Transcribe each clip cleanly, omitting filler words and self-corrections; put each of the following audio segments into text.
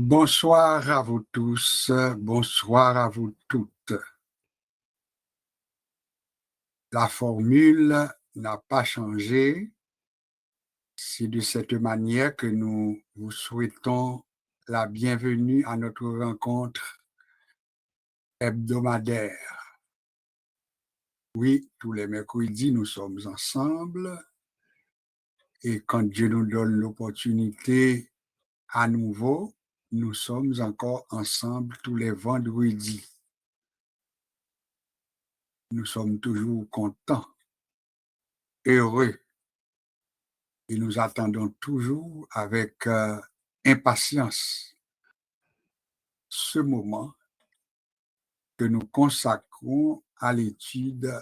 Bonsoir à vous tous, bonsoir à vous toutes. La formule n'a pas changé. C'est de cette manière que nous vous souhaitons la bienvenue à notre rencontre hebdomadaire. Oui, tous les mercredis, nous sommes ensemble et quand Dieu nous donne l'opportunité à nouveau, nous sommes encore ensemble tous les vendredis. Nous sommes toujours contents, heureux, et nous attendons toujours avec impatience ce moment que nous consacrons à l'étude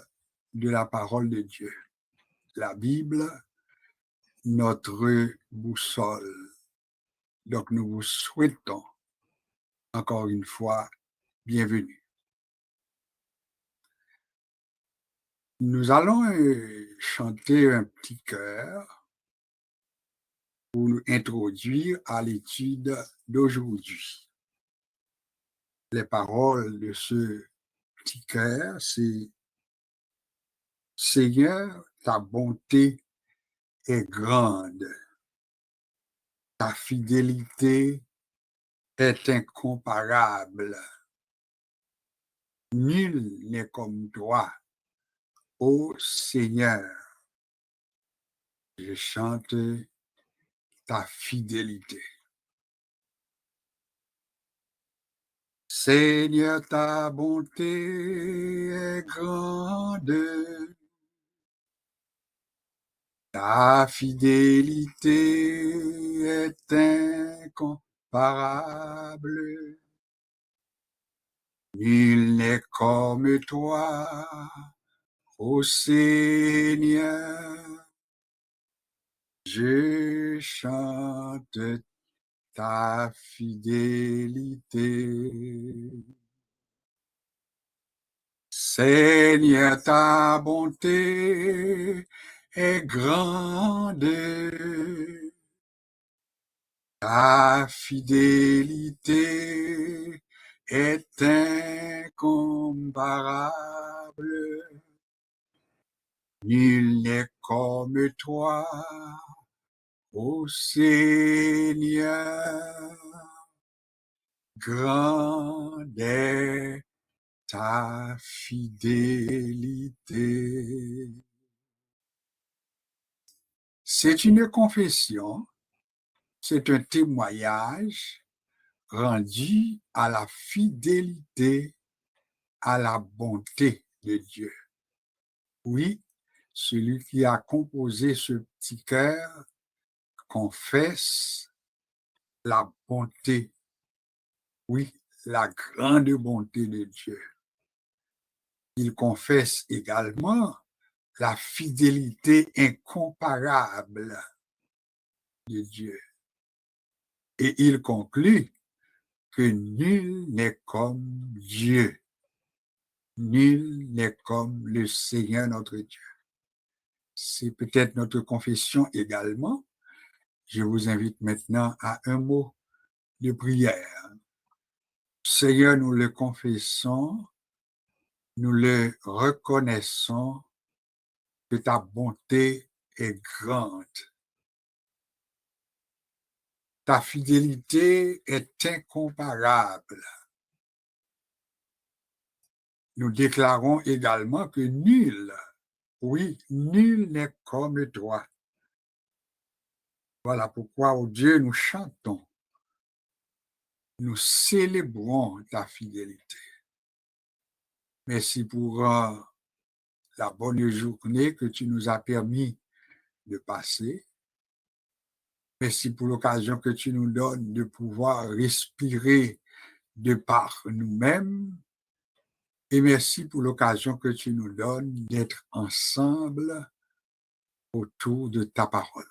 de la parole de Dieu. La Bible, notre boussole. Donc nous vous souhaitons encore une fois bienvenue. Nous allons chanter un petit chœur pour nous introduire à l'étude d'aujourd'hui. Les paroles de ce petit chœur, c'est « Seigneur, ta bonté est grande, ta fidélité est incomparable. Nul n'est comme toi, ô Seigneur. » Je chante ta fidélité. Seigneur, ta bonté est grande, ta fidélité est incomparable. Nul n'est comme toi, ô Seigneur. Je chante ta fidélité. Seigneur, ta bonté est grande, ta fidélité est incomparable. Nul n'est comme toi, ô Seigneur. Grande est ta fidélité. C'est une confession, c'est un témoignage rendu à la fidélité, à la bonté de Dieu. Oui, celui qui a composé ce petit cœur confesse la bonté, oui, la grande bonté de Dieu. Il confesse également la fidélité incomparable de Dieu. Et il conclut que nul n'est comme Dieu. Nul n'est comme le Seigneur notre Dieu. C'est peut-être notre confession également. Je vous invite maintenant à un mot de prière. Seigneur, nous le confessons, nous le reconnaissons que ta bonté est grande. Ta fidélité est incomparable. Nous déclarons également que nul, oui, nul n'est comme toi. Voilà pourquoi, oh Dieu, nous chantons, nous célébrons ta fidélité. Merci pour la bonne journée que tu nous as permis de passer. Merci pour l'occasion que tu nous donnes de pouvoir respirer de par nous-mêmes. Et merci pour l'occasion que tu nous donnes d'être ensemble autour de ta parole.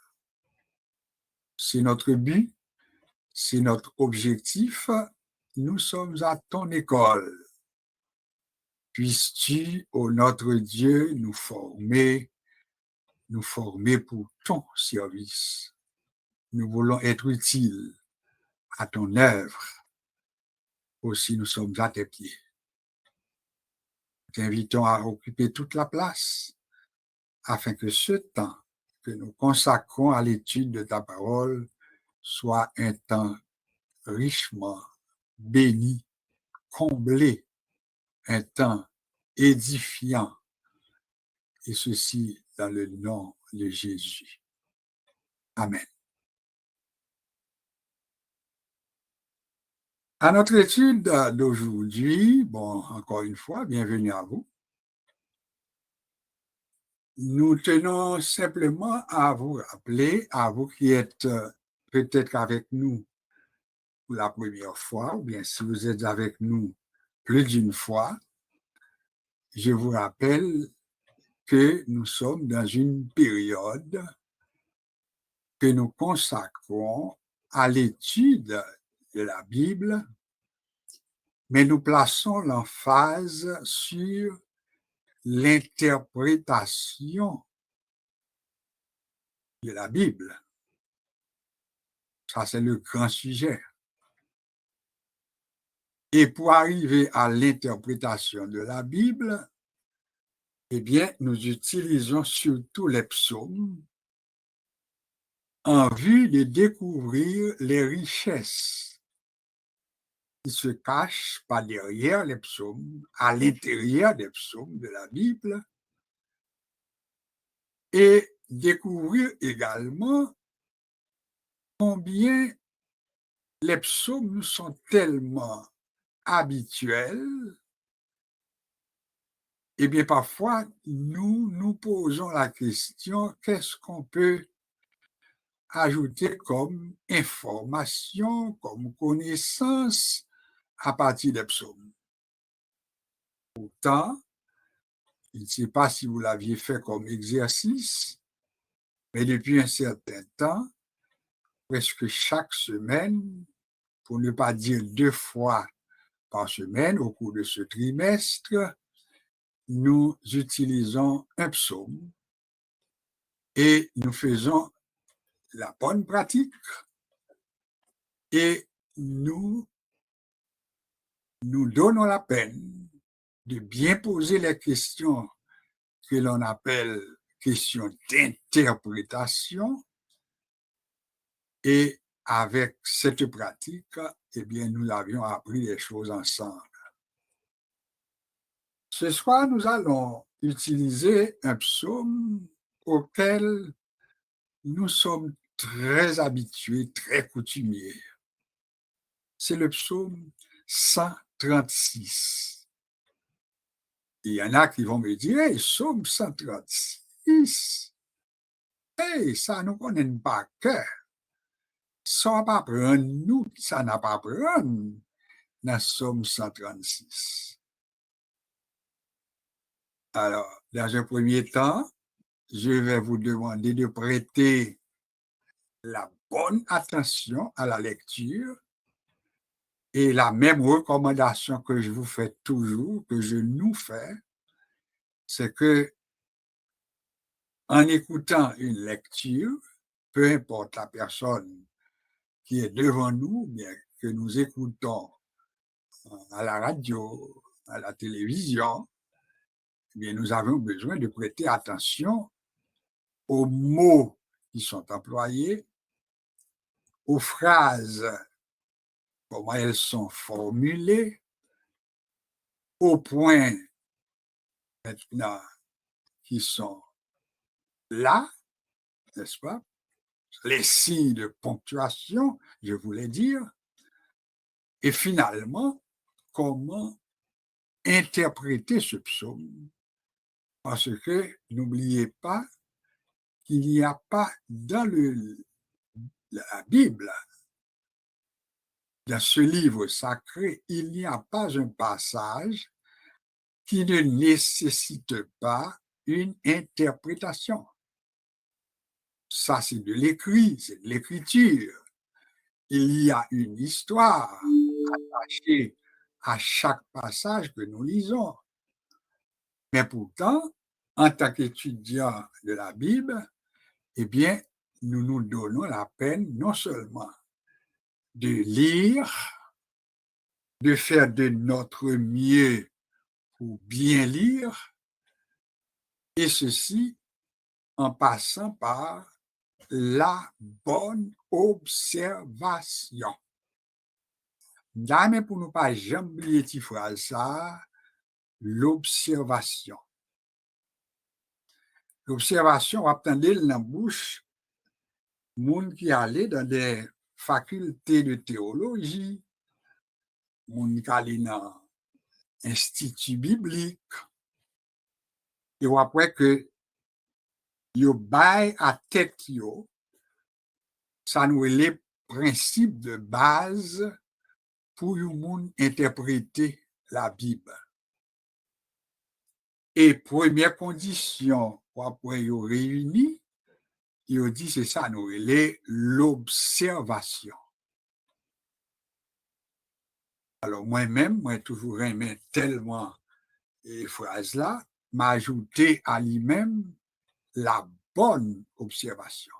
C'est notre but, c'est notre objectif. Nous sommes à ton école. Puisses-tu, ô notre Dieu, nous former pour ton service. Nous voulons être utiles à ton œuvre. Aussi, nous sommes à tes pieds. Nous t'invitons à occuper toute la place afin que ce temps que nous consacrons à l'étude de ta parole soit un temps richement béni, comblé, un temps édifiant, et ceci dans le nom de Jésus. Amen. À notre étude d'aujourd'hui, bon, encore une fois, bienvenue à vous. Nous tenons simplement à vous rappeler, à vous qui êtes peut-être avec nous pour la première fois, ou bien si vous êtes avec nous plus d'une fois, je vous rappelle que nous sommes dans une période que nous consacrons à l'étude de la Bible, mais nous plaçons l'emphase sur l'interprétation de la Bible. Ça, c'est le grand sujet. Et pour arriver à l'interprétation de la Bible, eh bien, nous utilisons surtout les psaumes en vue de découvrir les richesses qui se cachent pas derrière les psaumes, à l'intérieur des psaumes de la Bible, et découvrir également combien les psaumes nous sont tellement habituels, et bien parfois nous nous posons la question, qu'est-ce qu'on peut ajouter comme information, comme connaissance à partir des psaumes? Pourtant, je ne sais pas si vous l'aviez fait comme exercice, mais depuis un certain temps, presque chaque semaine, pour ne pas dire 2 fois par semaine au cours de ce trimestre, nous utilisons un psaume et nous faisons la bonne pratique et nous donnons la peine de bien poser les questions que l'on appelle questions d'interprétation, et avec cette pratique, eh bien, nous avions appris des choses ensemble. Ce soir, nous allons utiliser un psaume auquel nous sommes très habitués, très coutumiers. C'est le psaume 136. Il y en a qui vont me dire, hey, psaume 136, hey, ça nous connaît pas cœur. Ça va pas prendre nous, ça n'a pas prendre dans le psaume 136. Alors, dans un premier temps, je vais vous demander de prêter la bonne attention à la lecture, et la même recommandation que je vous fais toujours, que je nous fais, c'est que en écoutant une lecture, peu importe la personne qui est devant nous, bien que nous écoutons à la radio, à la télévision, eh bien, nous avons besoin de prêter attention aux mots qui sont employés, aux phrases, comment elles sont formulées, aux points maintenant qui sont là, n'est-ce pas? Les signes de ponctuation, je voulais dire, et finalement, comment interpréter ce psaume. Parce que n'oubliez pas qu'il n'y a pas dans la Bible, dans ce livre sacré, il n'y a pas un passage qui ne nécessite pas une interprétation. Ça, c'est de l'écrit, c'est de l'écriture. Il y a une histoire attachée à chaque passage que nous lisons. Mais pourtant, en tant qu'étudiants de la Bible, eh bien, nous nous donnons la peine non seulement de lire, de faire de notre mieux pour bien lire, et ceci en passant par la bonne observation. Jamais pour nous pas jamais oublier cette phrase ça, l'observation. L'observation, on va prendre dans la bouche, monde qui allait dans des facultés de théologie, monde qui allait dans institut biblique, et après que yo bail à tête yo, ça nous est les principes de base pour le monde interpréter la Bible. Et première condition pour après yo réuni, yo dit c'est ça nous est l'observation. Alors moi-même, moi toujours aimé tellement les phrases là, m'ajouter à lui-même la bonne observation.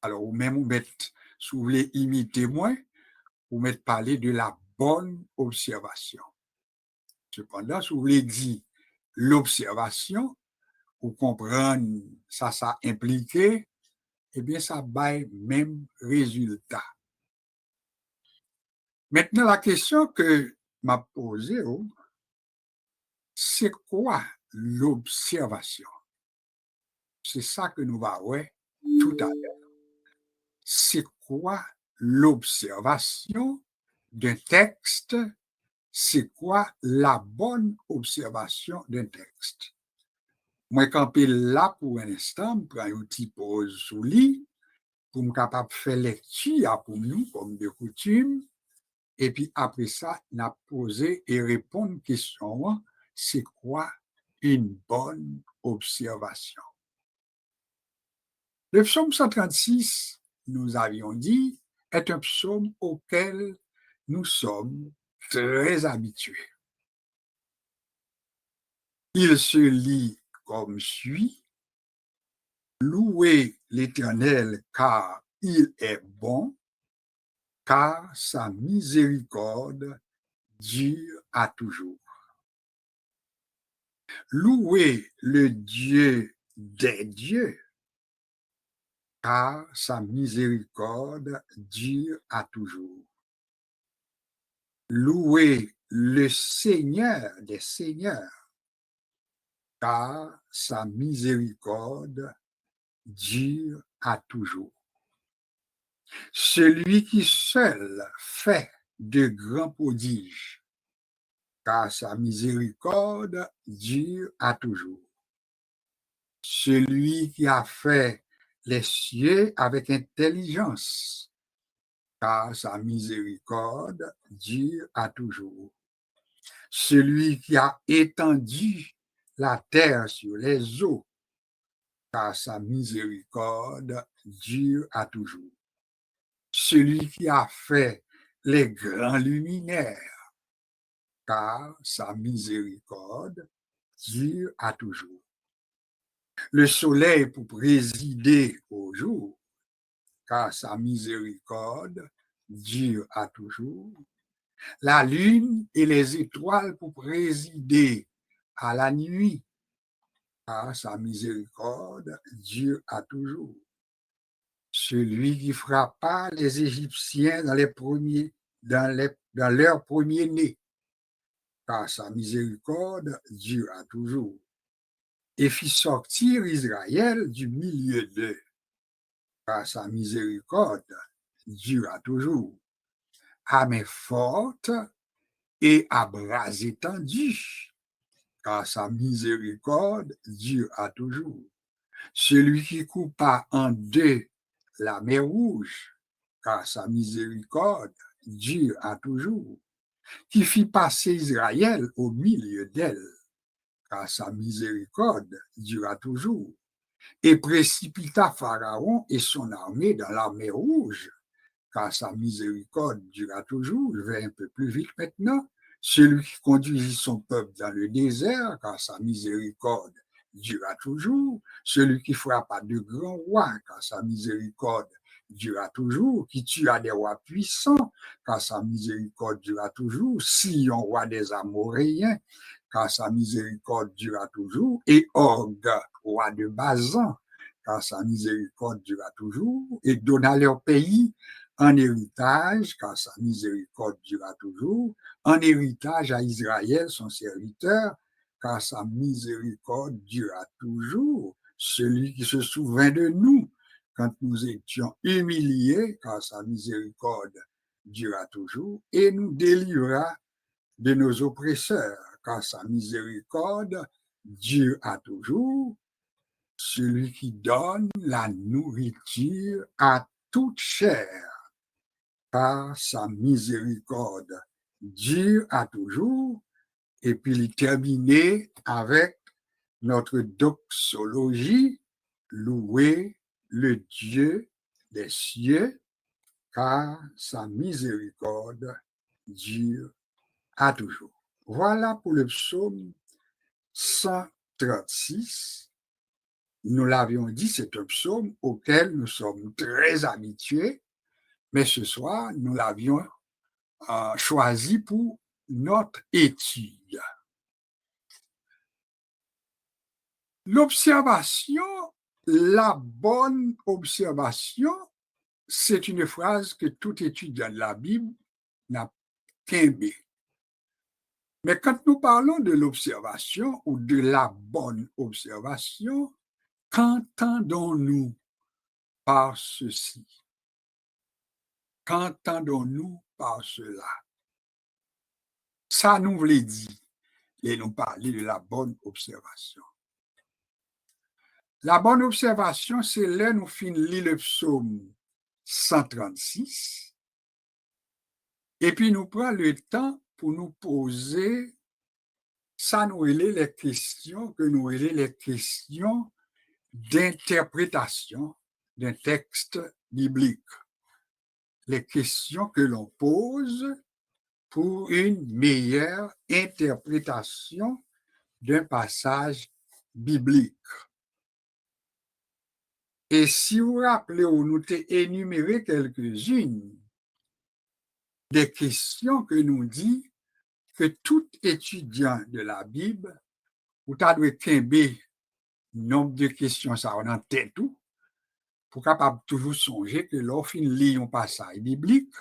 Alors, ou même vous mettez, si vous voulez imiter moi, vous mettez parler de la bonne observation. Cependant, si vous voulez dire l'observation, ou comprendre ça impliqué, eh bien, ça baille même résultat. Maintenant, la question que m'a posée, c'est quoi l'observation? C'est ça que nous va voir tout à l'heure. C'est quoi l'observation d'un texte? C'est quoi la bonne observation d'un texte? Moi, camper là pour un instant, je prends un petit pause sous lit pour me capable de faire lecture pour nous, comme de coutume. Et puis après ça, on a posé et répondre à question, c'est quoi une bonne observation? Le psaume 136, nous avions dit, est un psaume auquel nous sommes très habitués. Il se lit comme suit. Louez l'Éternel car il est bon, car sa miséricorde dure à toujours. Louez le Dieu des dieux, car sa miséricorde dure à toujours. Louez le Seigneur des seigneurs, car sa miséricorde dure à toujours. Celui qui seul fait de grands prodiges, car sa miséricorde dure à toujours. Celui qui a fait les cieux avec intelligence, car sa miséricorde dure à toujours. Celui qui a étendu la terre sur les eaux, car sa miséricorde dure à toujours. Celui qui a fait les grands luminaires, car sa miséricorde dure à toujours. Le soleil pour présider au jour, car sa miséricorde dure à toujours. La lune et les étoiles pour présider à la nuit, car sa miséricorde dure à toujours. Celui qui frappa les Égyptiens dans leur premier-né, car sa miséricorde dure à toujours, et fit sortir Israël du milieu d'eux, car sa miséricorde dure à toujours, à main forte et à bras étendus, car sa miséricorde dure à toujours. Celui qui coupa en deux la mer rouge, car sa miséricorde dure à toujours, qui fit passer Israël au milieu d'elle, car sa miséricorde dure à toujours, et précipita Pharaon et son armée dans la mer rouge, car sa miséricorde dure à toujours. Je vais un peu plus vite maintenant. Celui qui conduisit son peuple dans le désert, car sa miséricorde dure à toujours. Celui qui frappa de grands rois, car sa miséricorde durera toujours. Qui tua des rois puissants, car sa miséricorde durera toujours. Sion, roi des Amoréens, car sa miséricorde durera toujours. Et Og, roi de Bazan, car sa miséricorde durera toujours. Et donna leur pays en héritage, car sa miséricorde durera toujours. En héritage à Israël, son serviteur, car sa miséricorde durera toujours. Celui qui se souvint de nous quand nous étions humiliés, car sa miséricorde durera toujours, et nous délivrera de nos oppresseurs, car sa miséricorde durera toujours. Celui qui donne la nourriture à toute chair, car sa miséricorde dure à toujours. Et puis il terminait avec notre doxologie, louer le Dieu des cieux, car sa miséricorde dure à toujours. Voilà pour le psaume 136. Nous l'avions dit, c'est un psaume auquel nous sommes très habitués, mais ce soir, nous l'avions choisi pour notre étude. L'observation, la bonne observation, c'est une phrase que tout étudiant de la Bible n'a qu'aimé. Mais quand nous parlons de l'observation ou de la bonne observation, qu'entendons-nous par ceci? Qu'entendons-nous par cela? Ça nous veut dire, et nous parler de la bonne observation. La bonne observation, c'est là nous finissons le psaume 136, et puis nous prenons le temps pour nous poser, ça nous est les questions, que nous est les questions d'interprétation d'un texte biblique. Les questions que l'on pose pour une meilleure interprétation d'un passage biblique. Et si vous vous rappelez, on nous a énuméré quelques-unes des questions que nous dit que tout étudiant de la Bible, ou t'as dû quimber nombre de questions ça en tête tout, pour capable toujours songer que lorsqu'on lit un passage biblique,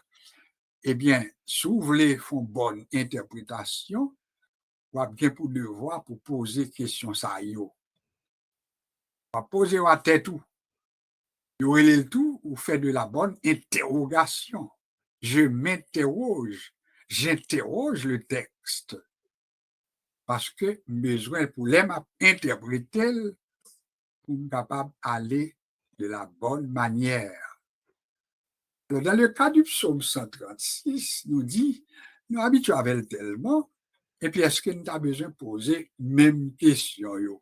eh bien, si vous voulez faire une bonne interprétation, vous avez bien pour devoir pour poser question ça yo. Pas poser à tête tout. Vous le tout, vous faites de la bonne interrogation. Je m'interroge, j'interroge le texte. Parce que besoin pour l'interpréter pour être capable d'aller de la bonne manière. Dans le cas du psaume 136, nous dit, nous habituons avec tellement, et puis est-ce que nous avons besoin de poser même question?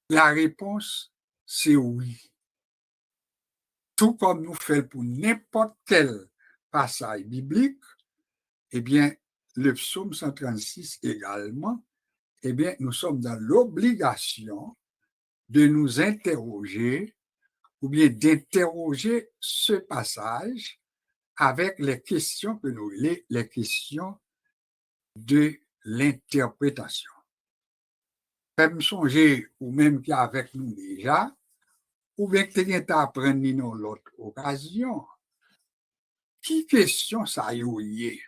La réponse, c'est oui. Tout comme nous faisons pour n'importe quel passage biblique, eh bien, le psaume 136 également, eh bien, nous sommes dans l'obligation de nous interroger ou bien d'interroger ce passage avec les questions que nous les questions de l'interprétation. Même songer ou même qui avec nous déjà, ou bien que quelqu'un t'apprenne dans l'autre occasion, qui question ça y est?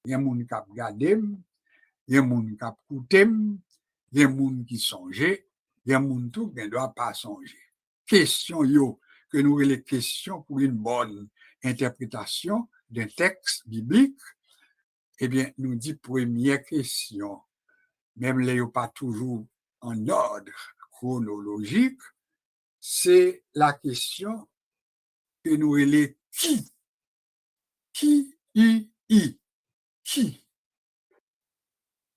Il y a des gens qui regardent, il y a des gens qui écoutent, il y a des gens qui songent, il y a des gens qui ne doivent pas songer. Question yo, que nous les questions pour une bonne interprétation d'un texte biblique, eh bien, nous dit première question, même les pas toujours en ordre chronologique, c'est la question que nous les qui? Qui? Qui?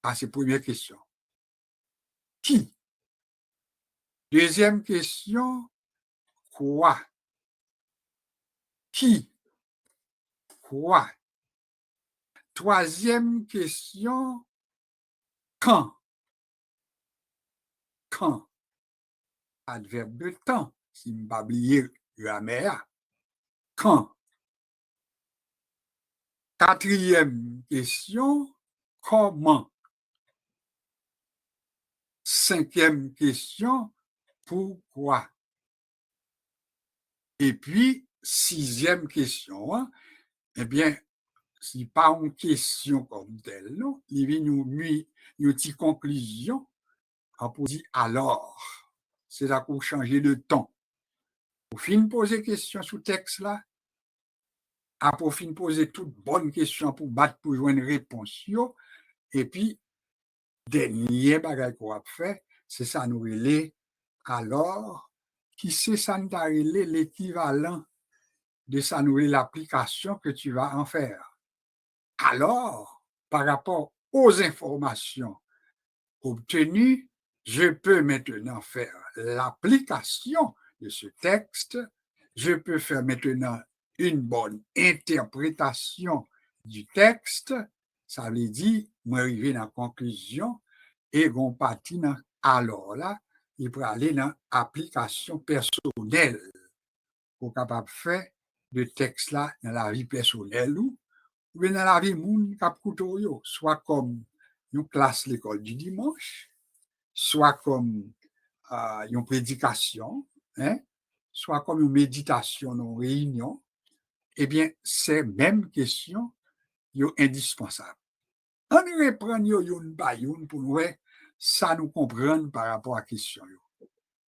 Ah, c'est la première question. Qui? Deuxième question, quoi? Qui? Quoi? Troisième question, quand? Quand? Adverbe de temps, si je ne pas oublier grammaire. quand? Quatrième question, comment? Cinquième question, pourquoi? Et puis, sixième question, hein, eh bien, si pas une question comme telle, non, il vient nous mettre une petite conclusion, on peut dire alors. C'est là qu'on change de ton. Pour fin poser question sous texte là, après fin poser toutes bonnes questions pour battre pour jouer une réponse, yo, et puis, dernier bagage qu'on a fait, c'est ça nous relais. Alors, qui c'est ça nous relais l'équivalent de ça nous relais l'application que tu vas en faire. Alors, par rapport aux informations obtenues, je peux maintenant faire l'application de ce texte. Je peux faire maintenant une bonne interprétation du texte. Ça veut dire, moi, arriver dans la conclusion et on partit dans alors là, il peut aller dans l'application personnelle pour capable faire de texte là dans la vie personnelle ou dans la vie moun k'ap koutou yo, soit comme une classe l'école du dimanche, soit comme une prédication, hein, soit comme une méditation dans une réunion, eh bien, ces mêmes questions sont indispensables. On reprend une par une pour nous ça nous comprendre par rapport à la question.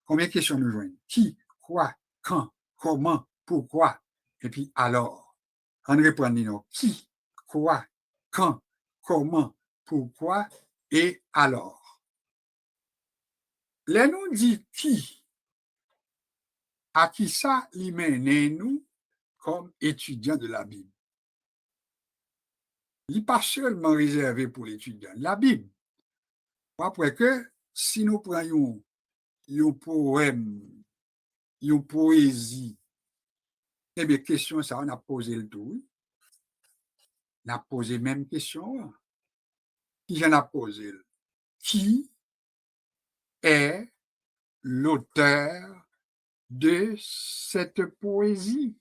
Combien de questions nous joignent? Qui, quoi, quand, comment, pourquoi, et puis alors. On reprend qui, quoi, quand, comment, pourquoi et alors. Les nous dit qui, à qui ça lui mène nous comme étudiants de la Bible. Il n'est pas seulement réservé pour l'étudiant de la Bible. Après que, si nous prenons un poème, une poésie, eh bien, question ça, on a posé le tout. On a posé même question. Qui j'en a posé? Qui est l'auteur de cette poésie,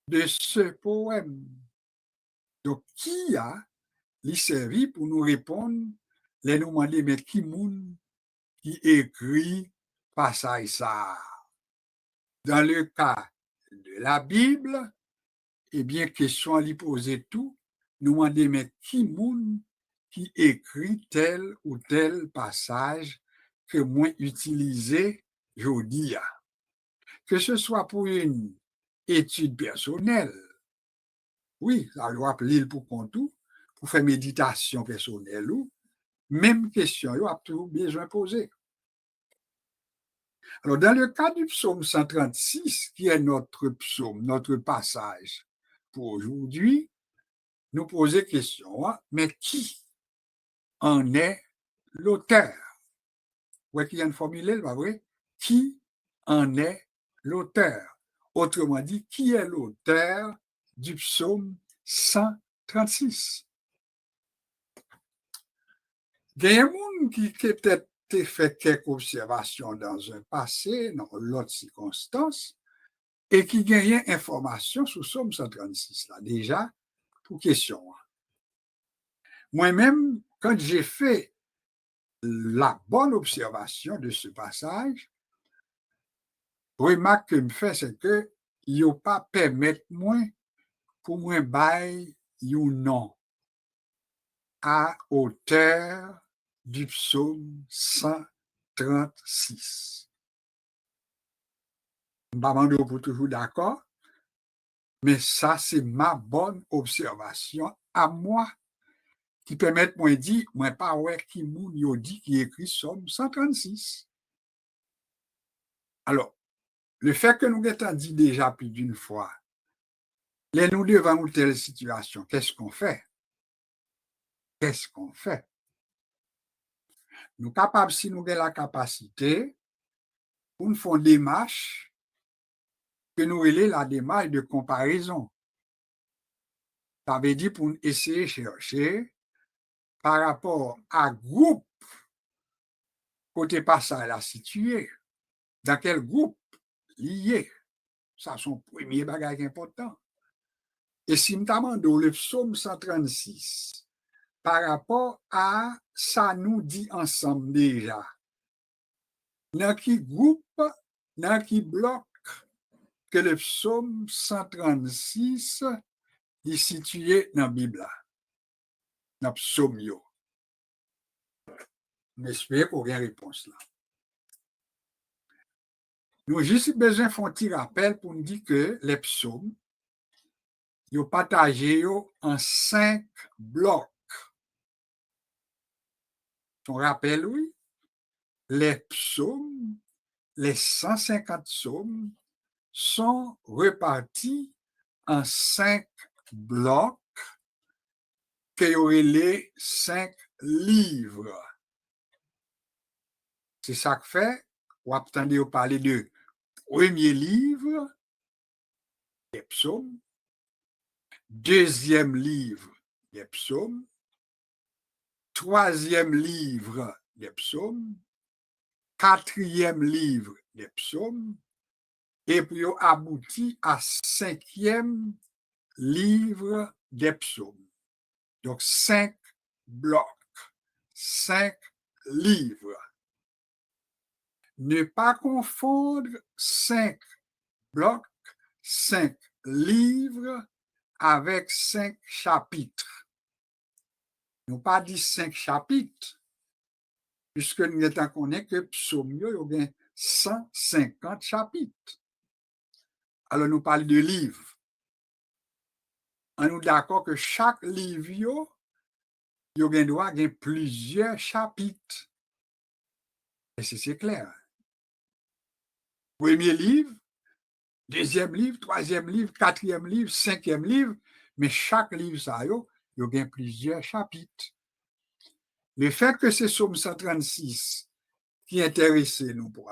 de ce poème? Donc, qui a lui servi pour nous répondre, les nous demander, mais qui moun qui écrit passage ça? Dans le cas de la Bible, eh bien, question à lui poser tout, nous demander, mais qui moun qui écrit tel ou tel passage que moi utilisé aujourd'hui? Que ce soit pour une étude personnelle, oui, ça doit appeler pour compte tout, pour faire méditation personnelle ou même question, il y a toujours besoin de poser. Alors, dans le cas du psaume 136, qui est notre psaume, notre passage pour aujourd'hui, nous poser question, hein, mais qui en est l'auteur? Vous voyez qu'il y a une formule, pas vrai? Qui en est l'auteur? Autrement dit, qui est l'auteur du psaume 136? Il y a un monde qui peut-être fait quelques observations dans un passé, dans l'autre circonstance, et qui gagne information sur Somme 136, là, déjà, pour question. Moi-même, quand j'ai fait la bonne observation de ce passage, remarque que me fait, c'est que il n'y a pas permettre moi, pour moi, bail, un nom à hauteur du psaume 136. Je ne vais pas pour toujours d'accord, mais ça, c'est ma bonne observation à moi qui permet de me dire, moi, pas ouais, qui moun yo dit qui écrit Somme 136. Alors, le fait que nous avons dit déjà plus d'une fois, les nous devant une telle situation, qu'est-ce qu'on fait? Qu'est-ce qu'on fait? Nous sommes capables, si nous avons la capacité, pour nous faire une démarche, que nous relais la démarche de comparaison. Ça veut dire pour nous essayer de chercher par rapport à groupe côté passage à situé, dans quel groupe lié. Ça, son premier bagage important. Et si nous le psaume 136, par rapport à ça nous dit ensemble déjà, dans qui groupe, dans qui bloc que le psaume 136 est situé dans la Bible, dans le psaume. J'espère qu'on a une réponse là. Nous avons juste besoin de faire un petit rappel pour nous dire que les psaumes, ils sont partagés en 5 blocs. On rappelle, oui, les psaumes, les 150 psaumes sont repartis en 5 blocs qui auraient les 5 livres. C'est ça que fait, on attendez parler de premier livre des psaumes, deuxième livre des psaumes, troisième livre des psaumes, quatrième livre des psaumes, et puis on aboutit à cinquième livre des psaumes. Donc 5 blocs, 5 livres. Ne pas confondre 5 blocs, 5 livres avec 5 chapitres. Nous pas dit 5 chapitres, puisque nous étant connaît que psaume, il y a bien 150 chapitres. Alors nous parlons de livres. On est d'accord que chaque livre, il y a droit à plusieurs chapitres. Et c'est clair. Premier livre, deuxième livre, troisième livre, quatrième livre, cinquième livre, mais chaque livre, ça, il y a bien plusieurs chapitres. Le fait que c'est Psaume 136 qui intéresse nous pour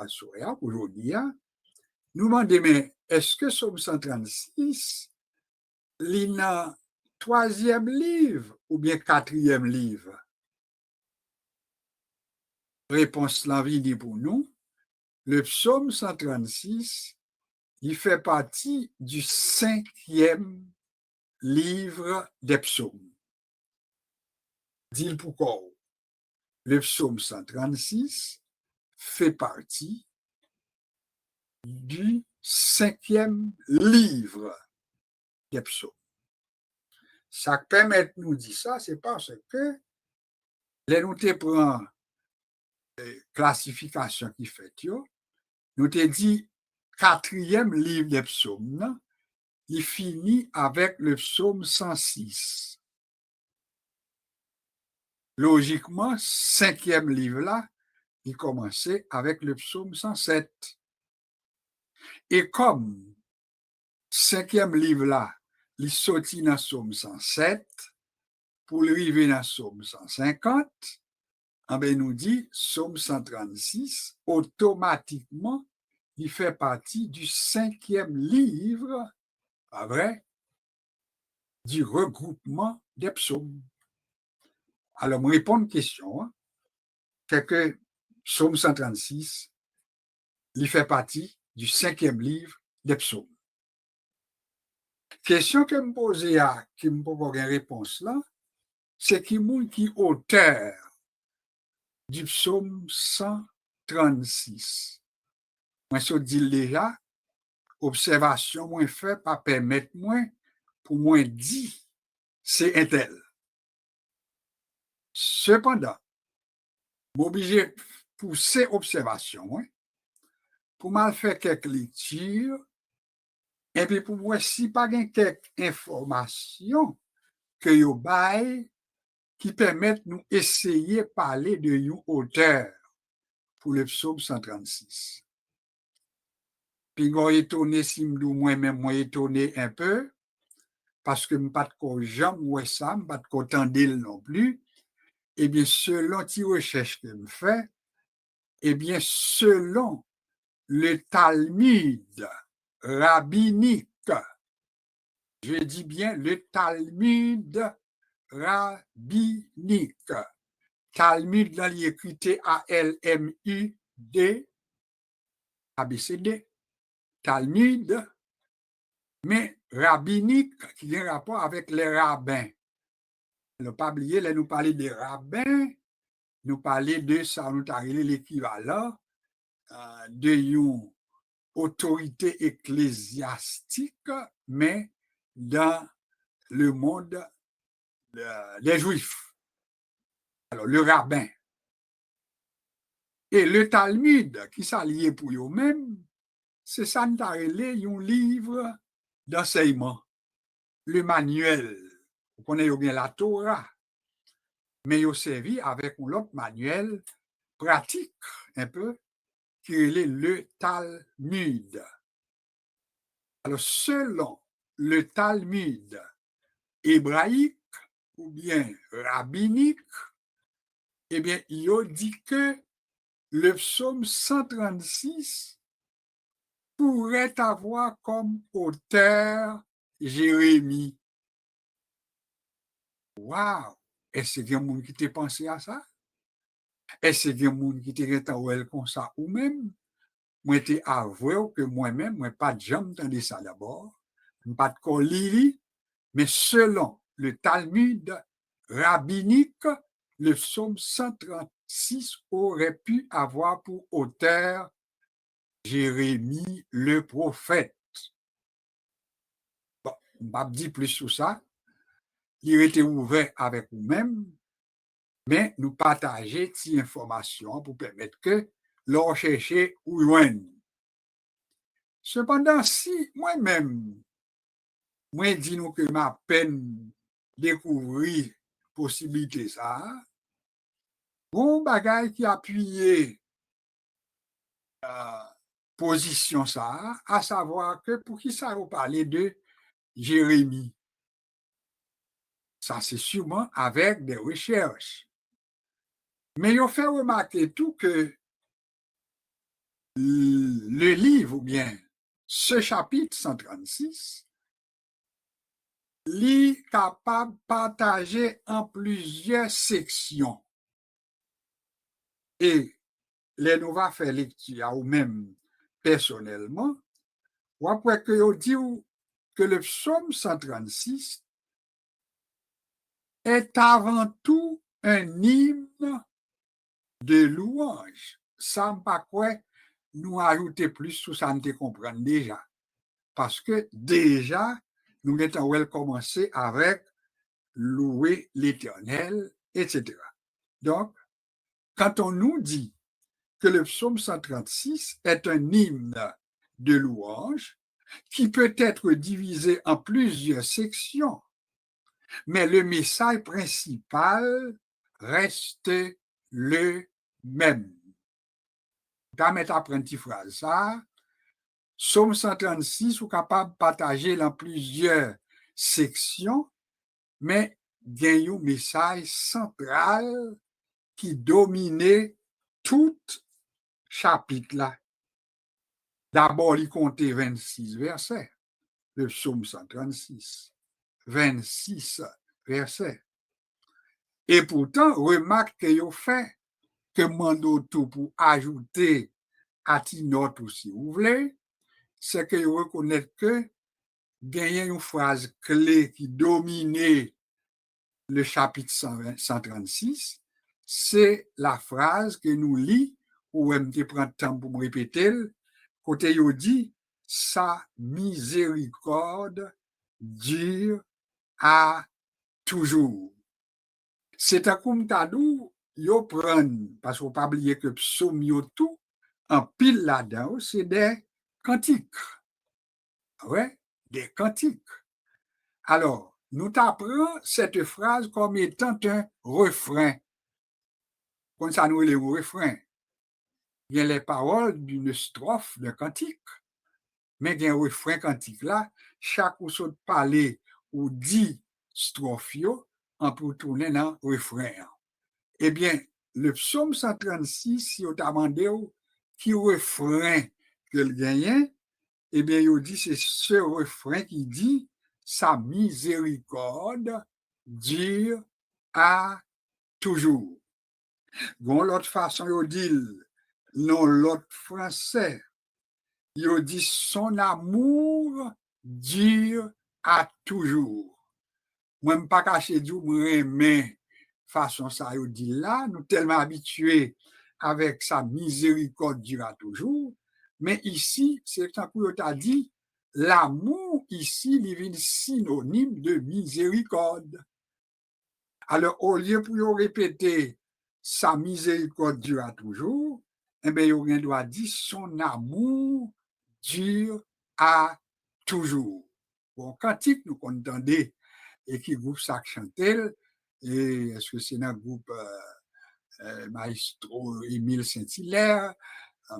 aujourd'hui, nous demandons, mais est-ce que Psaume 136, il y a troisième livre ou bien quatrième livre? Réponse l'envie dit pour nous, le Psaume 136, il fait partie du 5e livre des psaumes. Dis-le pourquoi. Le Psaume 136 fait partie du 5e livre des psaumes. Ça permet de nous dire ça, c'est parce que les nous te prend classification qui fait, nous te dit 4e livre des psaumes, il finit avec le psaume 106. Logiquement, 5e livre là, il commençait avec le psaume 107. Et comme 5e livre là, il sortit dans le psaume 107 pour arriver dans le psaume 150, ben nous dit psaume 136, automatiquement, il fait partie du 5e livre, pas vrai, du regroupement des psaumes. Alors, me répondre à une question, c'est que psaume 136, il fait partie du 5e livre des psaumes. Question que me posez qui me pose une réponse là, c'est qui est auteur du psaume 136. Moi, je dis déjà, observation moins fait pas permettre moi pour moi dire c'est un tel. Cependant, m'obliger pour ces observations, pour mal faire quelques lectures, et puis pour voir si pas quelques informations que yo bail qui permettent nous essayer de parler de un auteur pour le psaume 136. Puis je suis étonné si moi-même moi étonné un peu, parce que je ne pas de jamais ouais ça, je ne pas de entendre non plus. Eh bien, selon les recherches que je fais, eh bien, selon le Talmud rabbinique, je dis bien le Talmud rabbinique, Talmud dans l'écrit T-A-L-M-U-D, ABCD, Talmud mais rabbinique qui a un rapport avec les rabbins. Ne pas oublier, là, nous parler des rabbins, nous parler de ça, nous parler l'équivalent de une autorité ecclésiastique, mais dans le monde des Juifs. Alors, le rabbin. Et le Talmud, qui s'allie pour eux-mêmes, c'est ça nous parler un livre d'enseignement, le manuel. Vous connaissez bien la Torah, mais il servi avec un autre manuel pratique, un peu, qui est le Talmud. Alors, selon le Talmud hébraïque ou bien rabbinique, eh bien, il dit que le psaume 136 pourrait avoir comme auteur Jérémie. Waouh! Est-ce qu'il y a quelqu'un qui t'a pensé à ça? Est-ce qu'il y a quelqu'un qui t'a dit comme ça ou même? Moi, j'ai avoué que moi-même, moi, pas de jamais entendu ça d'abord, pas de colili, mais selon le Talmud rabbinique, le psaume 136 aurait pu avoir pour auteur Jérémie le prophète. Bon, on va dire plus sur ça. Il était ouvert avec nous-mêmes, mais nous partager ces informations pour permettre que l'on cherche ou loin. Cependant, si moi-même, moi dis nous que ma peine découvrir possibilité ça, bon bagage qui appuyait position ça, à savoir que pour qui ça vous parler de Jérémie. Ça, c'est sûrement avec des recherches. Mais il faut faire remarquer tout que le livre, ou bien ce chapitre 136, est capable de partager en plusieurs sections. Et les nous va faire lecture ou même personnellement, ou après que vous dit que le psaume 136 est avant tout un hymne de louange. Ça ne pas quoi nous ajouter plus sur ça, nous comprendre déjà. Parce que déjà, nous avons commencé avec louer l'Éternel, etc. Donc, quand on nous dit que le psaume 136 est un hymne de louange qui peut être divisé en plusieurs sections, mais le message principal reste le même. Permettez d'apprendre une petite phrase. Ça, Psaume 136, vous êtes capable de partager dans plusieurs sections, mais il y a un message central qui dominait tout chapitre là. D'abord, il comptait 26 versets, le psaume 136. 26 versets. Et pourtant, remarque que vous fait que mando tout pour ajouter à ti note aussi, vous voulez, c'est que vous reconnaissez que il y a une phrase clé qui dominait le chapitre 136, c'est la phrase que nous lit, ou même te prend temps pour me répéter, côté il dit, sa miséricorde dure à toujours. C'est un comme tadou, yo prend, parce qu'on pas oublier que psaume yo tout, en pile là-dedans, c'est des cantiques. Ouais, des cantiques. Alors, nous t'apprenons cette phrase comme étant un refrain. Comme ça, nous, les refrains. Il y a les paroles d'une strophe, d'un cantique. Mais il y a un refrain cantique là, chaque ou saute parler ou dit strophe, on peut tourner dans le refrain. Eh bien, le psaume 136, si on t'a demandé qui refrain que le gagnant, eh bien, il dit c'est ce refrain qui dit sa miséricorde dure à toujours. Bon, l'autre façon, il dit, non, l'autre français, il dit son amour dure à toujours. Moi, je ne pas cacher du mais façon ça yo dit là, nous tellement habitués avec sa miséricorde dure à toujours, mais ici, c'est un coup t'a dit, l'amour ici, il est synonyme de miséricorde. Alors, au lieu pour répéter sa miséricorde dure à toujours, eh bien, il doit dire son amour dure à toujours. Bon, cantique, nous entendons et qui groupe ça chantel, et est-ce que c'est un groupe Maestro Émile Saint-Hilaire,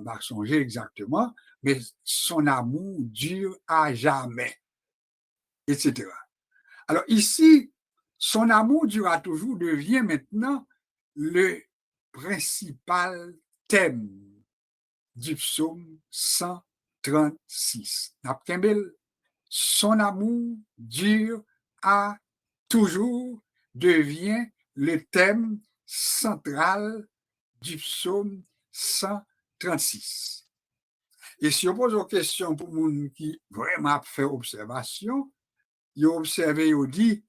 m'a songé exactement, mais son amour dure à jamais, etc. Alors ici, son amour dure toujours devient maintenant le principal thème du psaume 136. Son amour dure à toujours devient le thème central du psaume 136. Et si on pose une question pour les gens qui vraiment fait observation, ils observent et ils disent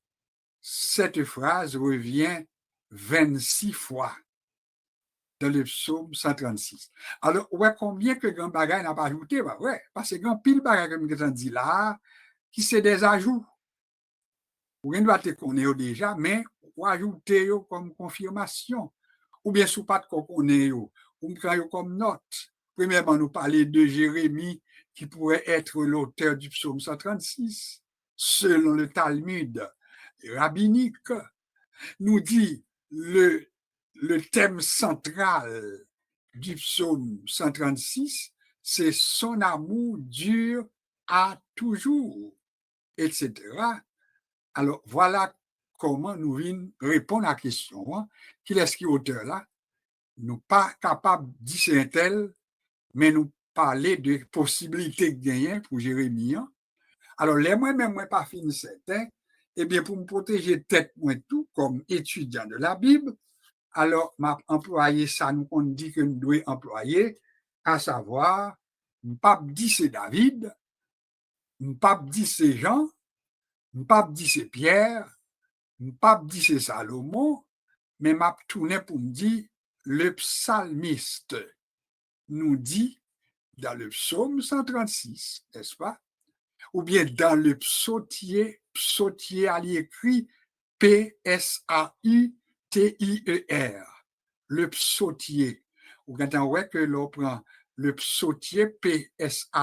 cette phrase revient 26 fois dans le psaume 136. Alors, ouais, combien que grand bagay n'a pas ajouté? Bah ouais, parce que grand pile bagay comme je dit là, qui c'est des ajouts. Ou bien doit te connaître déjà, mais ou ajouter comme confirmation. Ou bien sous pas de connaître, ou prendre comme note. Premièrement, nous parler de Jérémie, qui pourrait être l'auteur du psaume 136, selon le Talmud rabbinique, nous dit le thème central du psaume 136, c'est son amour dure à toujours, etc. Alors, voilà comment nous venons répondre à la question. Hein. Qui est-ce qui est auteur là? Nous pas capables de dire c'est un tel, mais nous parler de possibilités de gagner pour Jérémie. Hein. Alors, les moi-même, moi pas fini certain, eh bien, pour me protéger tête, moi tout, comme étudiant de la Bible, alors, m'a employé ça, nous on dit que nous devons employer, à savoir, pas dit c'est David, pas dit c'est Jean, pas dit c'est Pierre, pas dit c'est Salomon, mais m'a tourné pour me dire le psalmiste nous dit dans le psaume 136, n'est-ce pas? Ou bien dans le psautier, psautier à l'écrit P-S-A-U-T-I-E-R, le psautier. Ou quand on voit que l'on prend le psautier P-S-A-U-T-I-E-R,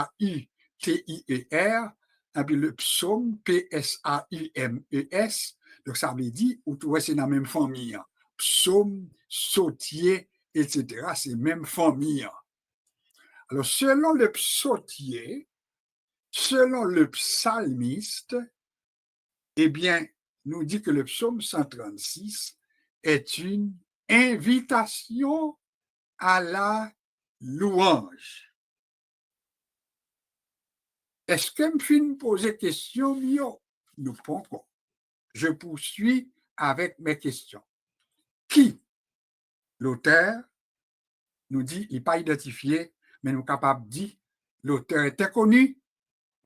et puis le psaume P-S-A-U-M-E-S, donc ça veut dire, ou tu vois, c'est dans la même famille. Psaume, psautier, etc., c'est même famille. Alors, selon le psautier, selon le psalmiste, eh bien, nous dit que le psaume 136 est une invitation à la louange. Est-ce que me fin poser question, yo? Nous pas encore. Je poursuis avec mes questions. Qui? L'auteur nous dit, il n'est pas identifié, mais nous sommes capables de dire, l'auteur est inconnu,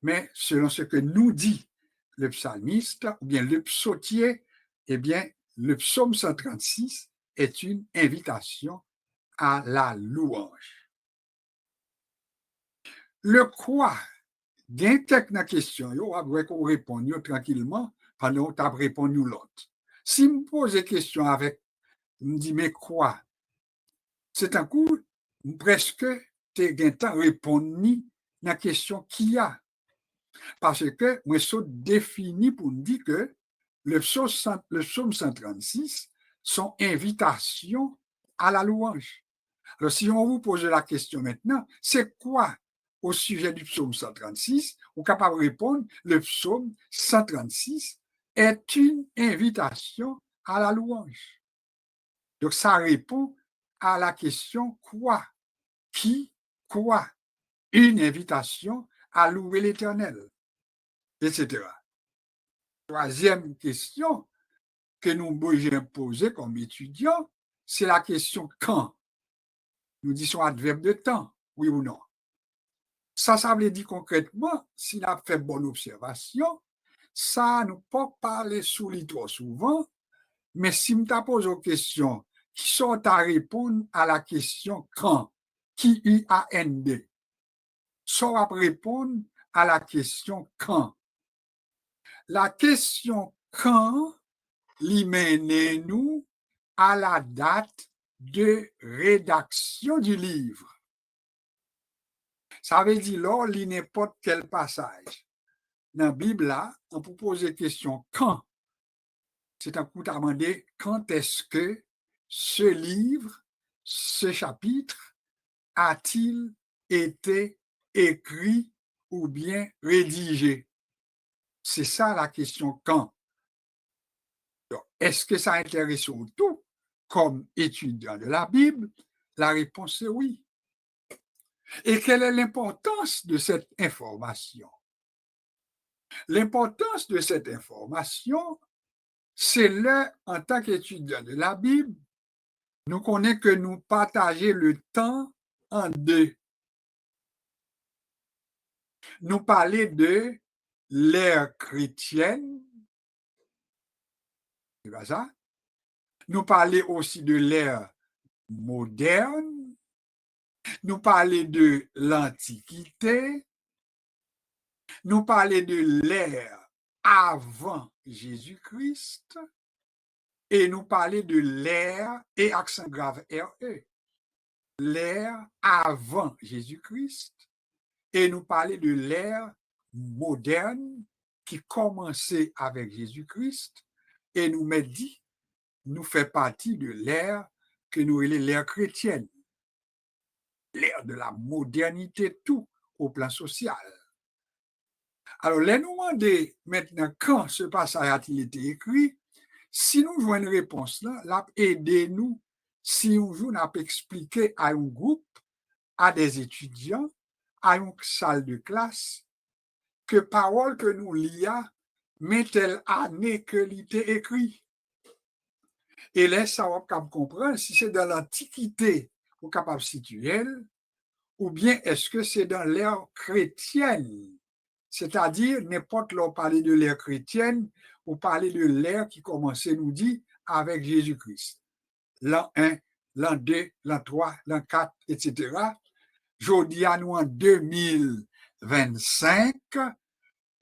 mais selon ce que nous dit le psalmiste, ou bien le psautier, eh bien, le psaume 136 est une invitation à la louange. Le quoi, bien que la question, yo, après qu'on réponde tranquillement, pendant qu'on répond l'autre. Si je me pose des questions avec, je me dis, mais quoi? C'est un coup, presque, tu as répondre à la question qui y a. Parce que moi, je défini pour me dire que le psaume 136 sont invitations à la louange. Alors, si on vous pose la question maintenant, c'est quoi au sujet du psaume 136? On est capable de répondre, le psaume 136 est une invitation à la louange. Donc, ça répond à la question quoi? Qui? Quoi? Une invitation à louer l'Éternel, etc. Troisième question que nous devons poser comme étudiants, c'est la question quand. Nous disons adverbe de temps, oui ou non. Ça veut dire concrètement, si on a fait bonne observation, ça nous peut parler sous lui trop souvent, mais si on te pose une question, qui sont à répondre à la question quand, qui I-A-N-D, sont à répondre à la question quand. La question quand l'y nous à la date de rédaction du livre. Ça veut dire là, lit n'importe quel passage. Dans la Bible, là, on peut poser la question quand. C'est un coup à demander quand est-ce que ce livre, ce chapitre, a-t-il été écrit ou bien rédigé? C'est ça la question quand. Est-ce que ça intéresse tout comme étudiant de la Bible? La réponse est oui. Et quelle est l'importance de cette information? L'importance de cette information, c'est là, en tant qu'étudiant de la Bible, nous connaissons que nous partageons le temps en deux. Nous parler de l'ère chrétienne, c'est pas ça? Nous parler aussi de l'ère moderne, nous parler de l'Antiquité, nous parler de l'ère avant Jésus-Christ et nous parler de l'ère, et accent grave RE, l'ère avant Jésus-Christ et nous parler de l'ère moderne qui commençait avec Jésus-Christ et nous met dit, nous fait partie de l'ère que nous appelons l'ère chrétienne, l'ère de la modernité tout au plan social. Alors, les nous demander maintenant quand ce passage a-t-il été écrit, si nous jouons une réponse là, là aidez-nous, si nous jouons à expliquer à un groupe, à des étudiants, à une salle de classe, que parole que nous lions, mais telle année que l'ité écrit. Et là, ça va comprendre si c'est dans l'Antiquité, ou capable situer, ou bien est-ce que c'est dans l'ère chrétienne? C'est-à-dire, n'importe là, parler de l'ère chrétienne, ou parler de l'ère qui commençait, nous dit, avec Jésus-Christ. L'an 1, l'an 2, l'an 3, l'an 4, etc. Jodi à nous en 2025,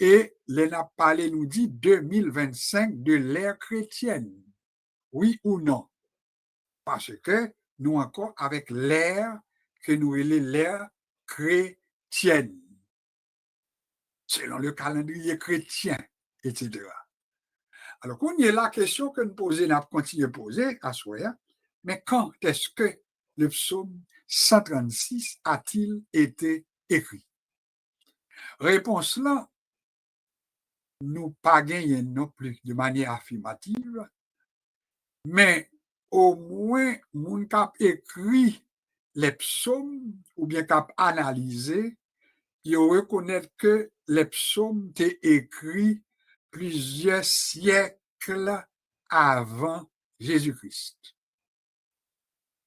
et l'ENA parlé nous dit 2025 de l'ère chrétienne. Oui ou non? Parce que nous encore avec l'ère que nous appelons l'ère chrétienne, selon le calendrier chrétien, etc. Alors, quand il y a la question que nous posons, nous continuons à poser à soi, mais quand est-ce que le psaume 136 a-t-il été écrit? Réponse là, nous pas gagné non plus de manière affirmative, mais au moins, moun kap écrit les psaumes ou bien kap analysé, il reconnaît que les psaumes étaient écrits plusieurs siècles avant Jésus-Christ.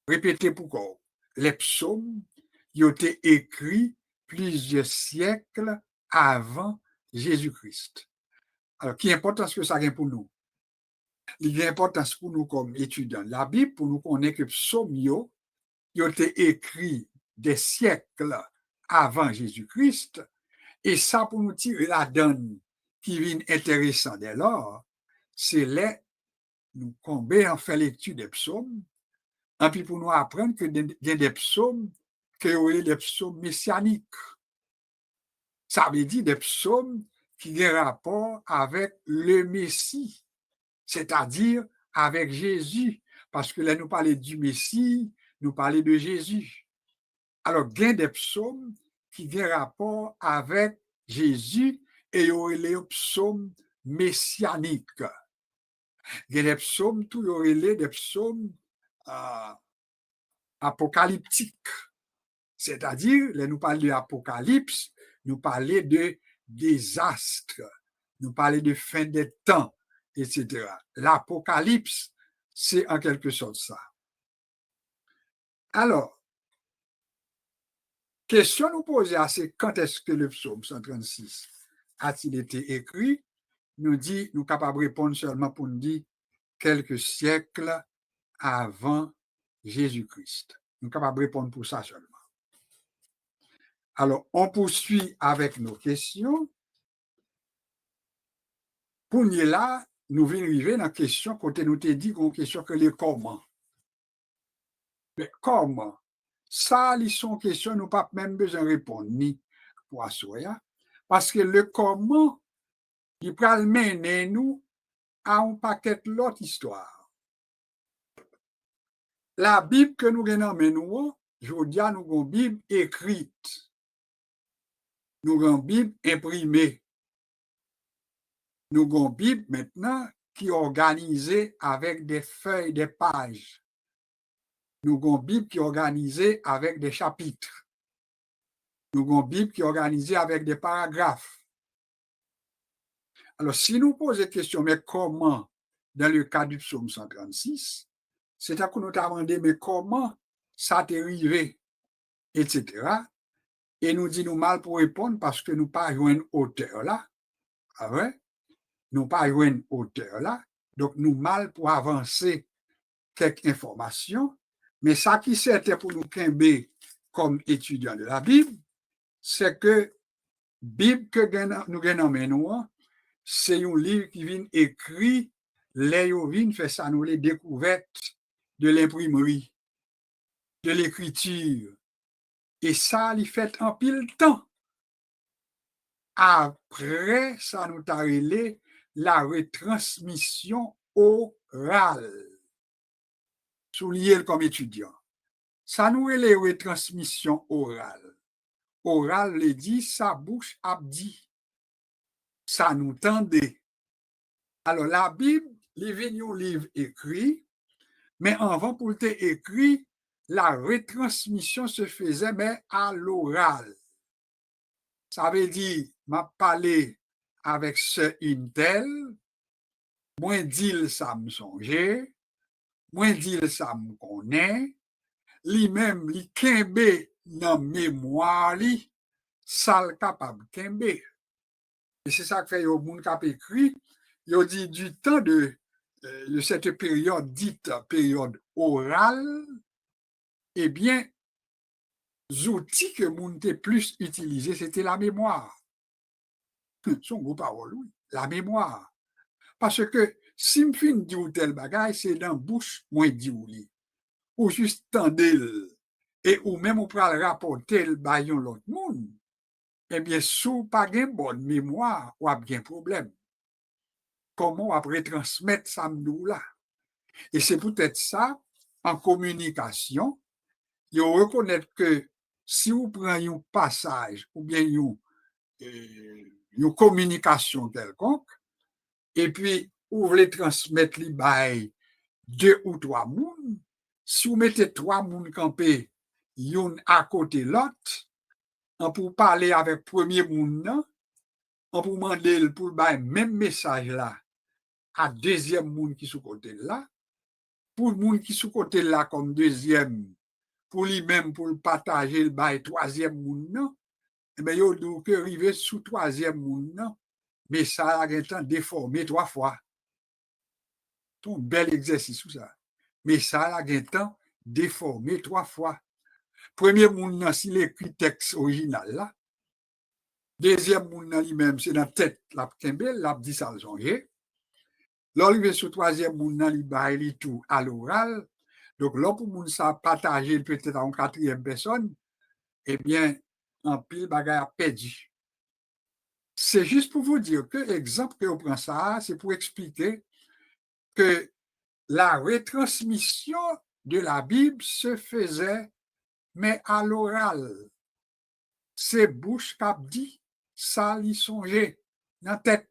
Répétez pourquoi. Les psaumes ont été écrits plusieurs siècles avant Jésus-Christ. Alors, qui importance que ça a pour nous? Il a importance pour nous comme étudiants de la Bible, pour nous connaître que psaumes ont été écrits des siècles avant Jésus-Christ, et ça pour nous tirer la donne qui vient intéressant dès lors, c'est là nous combien on fait l'étude des psaumes, et puis pour nous apprendre que il y a des psaumes que sont des psaumes messianiques. Ça veut dire des psaumes qui ont rapport avec le Messie, c'est-à-dire avec Jésus, parce que là nous parlons du Messie, nous parlons de Jésus. Alors, il y a des psaumes qui ont rapport avec Jésus et les psaumes messianiques. Il y a des psaumes, tout des psaumes apocalyptiques. C'est-à-dire, là, nous parlons de l'Apocalypse, nous parlons de désastres, nous parlons de fin des temps, etc. L'Apocalypse, c'est en quelque sorte ça. Alors, Question nous poser, c'est quand est-ce que le psaume 136 a-t-il été écrit? Nous dit, nous capables de répondre seulement pour nous dire quelques siècles avant Jésus-Christ. Nous sommes capables de répondre pour ça seulement. Alors, on poursuit avec nos questions. Pour nous là, nous venons arriver dans la question, quand nous t'ai dit qu'on question que les comment. Mais comment? Ça, ils sont questions, nous pas même besoin de répondre, ni pour assurer. Parce que le comment, il peut mener nous à un paquet l'autre histoire. La Bible que nous avons, nous, je veux dire, nous avons une Bible écrite. Nous avons une Bible imprimée. Nous avons une Bible maintenant qui est organisée avec des feuilles, des pages. Nous avons une Bible qui est organisée avec des chapitres. Nous avons une Bible qui est organisée avec des paragraphes. Alors, si nous posons la question, mais comment, dans le cas du psaume 136, c'est à qu'on nous a demandé, mais comment ça t'est arrivé, etc. Et nous dit nous mal pour répondre parce que nous pas joué une auteur là. Ah ouais? Nous pas joué une auteur là. Donc, nous mal pour avancer quelques informations. Mais ça qui c'était pour nous quimber comme étudiants de la Bible, c'est que Bible que nous gagnons, c'est un livre qui vient écrit, les vient fait ça nous les découvertes de l'imprimerie, de l'écriture. Et ça, il fait en pile temps. Après, ça nous a relé la retransmission orale. Soulier comme étudiant. Ça nous relé retransmission orale. Oral le dit, sa bouche a dit. Ça nous tendait. Alors, la Bible, il vient un livre écrit, mais avant pour être écrit, la retransmission se faisait, mais à l'oral. Ça veut dire, m'a parlé avec ce intel, moi dit ça me songe, moi dit ça me connaît, lui-même, li kembe dans mémoire li, ça le capable kembe. Et c'est ça que fait au monde qui écrit, il dit du temps de cette période dite période orale, eh bien, outils que monde plus utilisé, c'était la mémoire. Son gros parole, oui, la mémoire. Parce que si je finis de dire tel bagage, c'est dans la bouche, moi, dit ou juste tendez et ou même on peut le rapporter le baillon l'autre monde, eh bien, sous pas de bonne mémoire, ou a bien problème. Comment on va transmettre ça là? Et c'est peut-être ça, en communication, il faut reconnaître que si vous prenez un passage ou bien une communication quelconque, et puis vous voulez transmettre les bails 2 ou 3 mounes, si vous mettez 3 mounes campés, une à côté l'autre, on peut parler avec premier moun, on peut demander pour le même message là à deuxième moun qui sous côté là, pour le moun qui sous côté là comme deuxième, pour lui-même pour le partager le bail troisième moun, eh bien, il faut que arriver sous troisième moun, mais ça a été déformé 3 fois. C'est un bel exercice tout ça. Mais ça a été déformé 3 fois. Premier moun, s'il écrit texte original là, deuxième moun lui-même, c'est dans la tête, la kembel, la dit ça le songer. L'arrivée sur troisième moun, il baille tout à l'oral. Donc, là, pour moun ça partager peut-être à une quatrième personne, eh bien, en pile bagage a perdu. C'est juste pour vous dire que l'exemple que on prend ça, c'est pour expliquer que la retransmission de la Bible se faisait, mais à l'oral. C'est bouche qui dit, ça l'y songeait, dans la tête,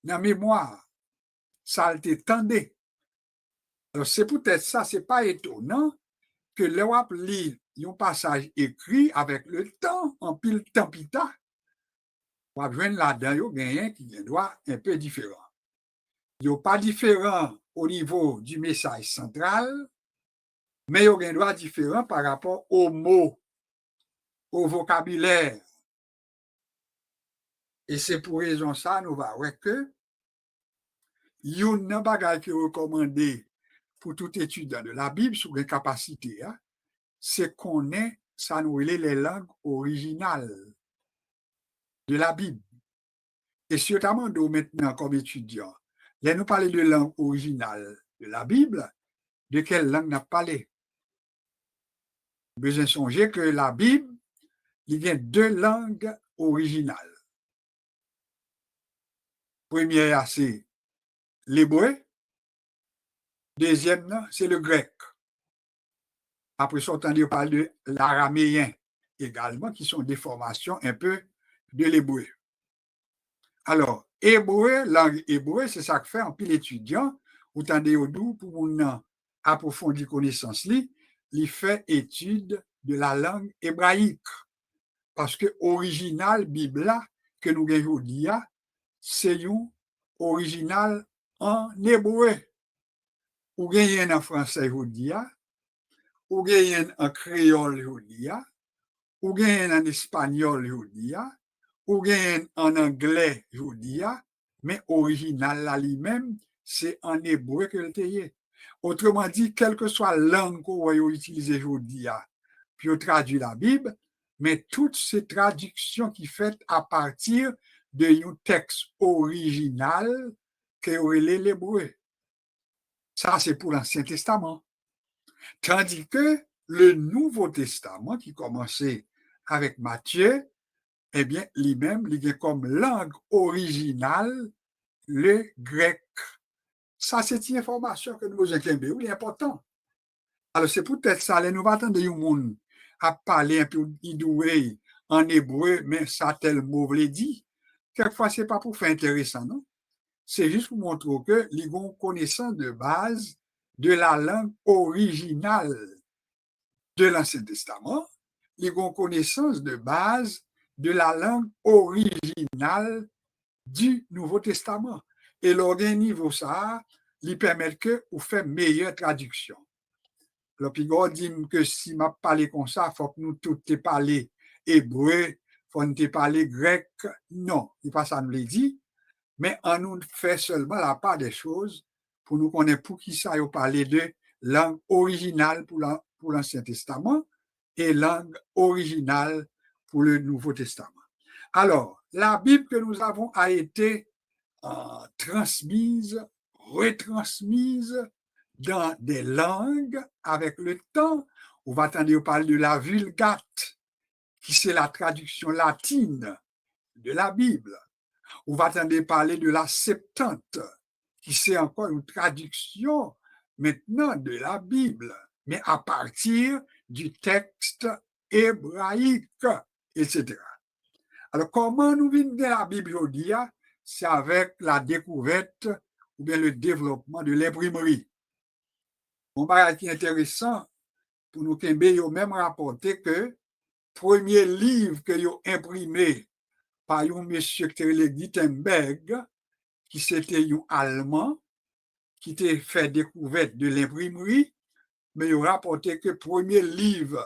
dans la mémoire, ça l'était tendé. Alors, c'est peut-être ça, c'est pas étonnant que l'Europe lit un passage écrit avec le temps, en pile tempita, on va joindre là-dedans, il y a qui doit un peu différent. Il n'est pas différent au niveau du message central, mais il y a un droit différent par rapport aux mots au vocabulaire. Et c'est pour raison ça, nous va voir que yon bagay qui est recommandé pour tout étudiant de la Bible sur les capacités, hein, c'est qu'on ait, ça nous les langues originales de la Bible. Et notamment nous maintenant comme étudiants, là nous parlons de langue originale de la Bible, de quelle langue n'a parlé? Besoin songer que la Bible, il y a deux langues originales. Première, c'est l'hébreu. Deuxième, c'est le grec. Après ça, on parle de l'araméen également, qui sont des formations un peu de l'hébreu. Alors, hébreu, langue hébreu, c'est ça que fait en pile étudiant, ou tendez au doux pour mon approfondir connaissance li, il fait étude de la langue hébraïque. Parce que original Bible que nous gagnons aujourd'hui, c'est un original en hébreu. Ou gagnez en français aujourd'hui, ou gagnez en créole aujourd'hui, ou gagnez en espagnol aujourd'hui, ou gagnez en anglais aujourd'hui, mais original là lui-même, c'est en hébreu que le est. Autrement dit, quelle que soit la langue qu'on va utiliser aujourd'hui, puis on traduit la Bible, mais toutes ces traductions qui sont faites à partir d'un texte original qui est l'hébreu. Ça, c'est pour l'Ancien Testament. Tandis que le Nouveau Testament, qui commençait avec Matthieu, eh bien, lui-même, il a comme langue originale le grec. Ça, c'est une information que nous avons est important. Alors, c'est peut-être ça, nous va attendre un monde à parler un peu d'idoué en hébreu, mais ça tel mot le dit. Quelquefois, ce n'est pas pour faire intéressant, non? C'est juste pour montrer que les gens connaissance de base de la langue originale de l'Ancien Testament, les gens connaissance de base de la langue originale du Nouveau Testament. Et l'organe niveau ça, lui permet que vous faites meilleure traduction. Le Pigor dit que si m'a parlé comme ça, il faut que nous tous te parler hébreu, il faut que nous te parler grec. Non, il pas ça nous l'a dit, mais on nous fait seulement la part des choses pour nous connaître pour qui ça y parler de langue originale pour l'Ancien Testament et langue originale pour le Nouveau Testament. Alors, la Bible que nous avons a été transmise, retransmise dans des langues avec le temps. On va attendre parler de la Vulgate, qui c'est la traduction latine de la Bible. On va attendre parler de la Septante, qui c'est encore une traduction maintenant de la Bible, mais à partir du texte hébraïque, etc. Alors, comment nous venons de la Bible aujourd'hui? C'est avec la découverte ou bien le développement de l'imprimerie. Mon bagage qui est intéressant pour nous qu'il y a même rapporté que le premier livre que ont imprimé par un monsieur qui s'appelait Gutenberg, qui c'était un Allemand, qui a fait découverte de l'imprimerie, mais il a rapporté que le premier livre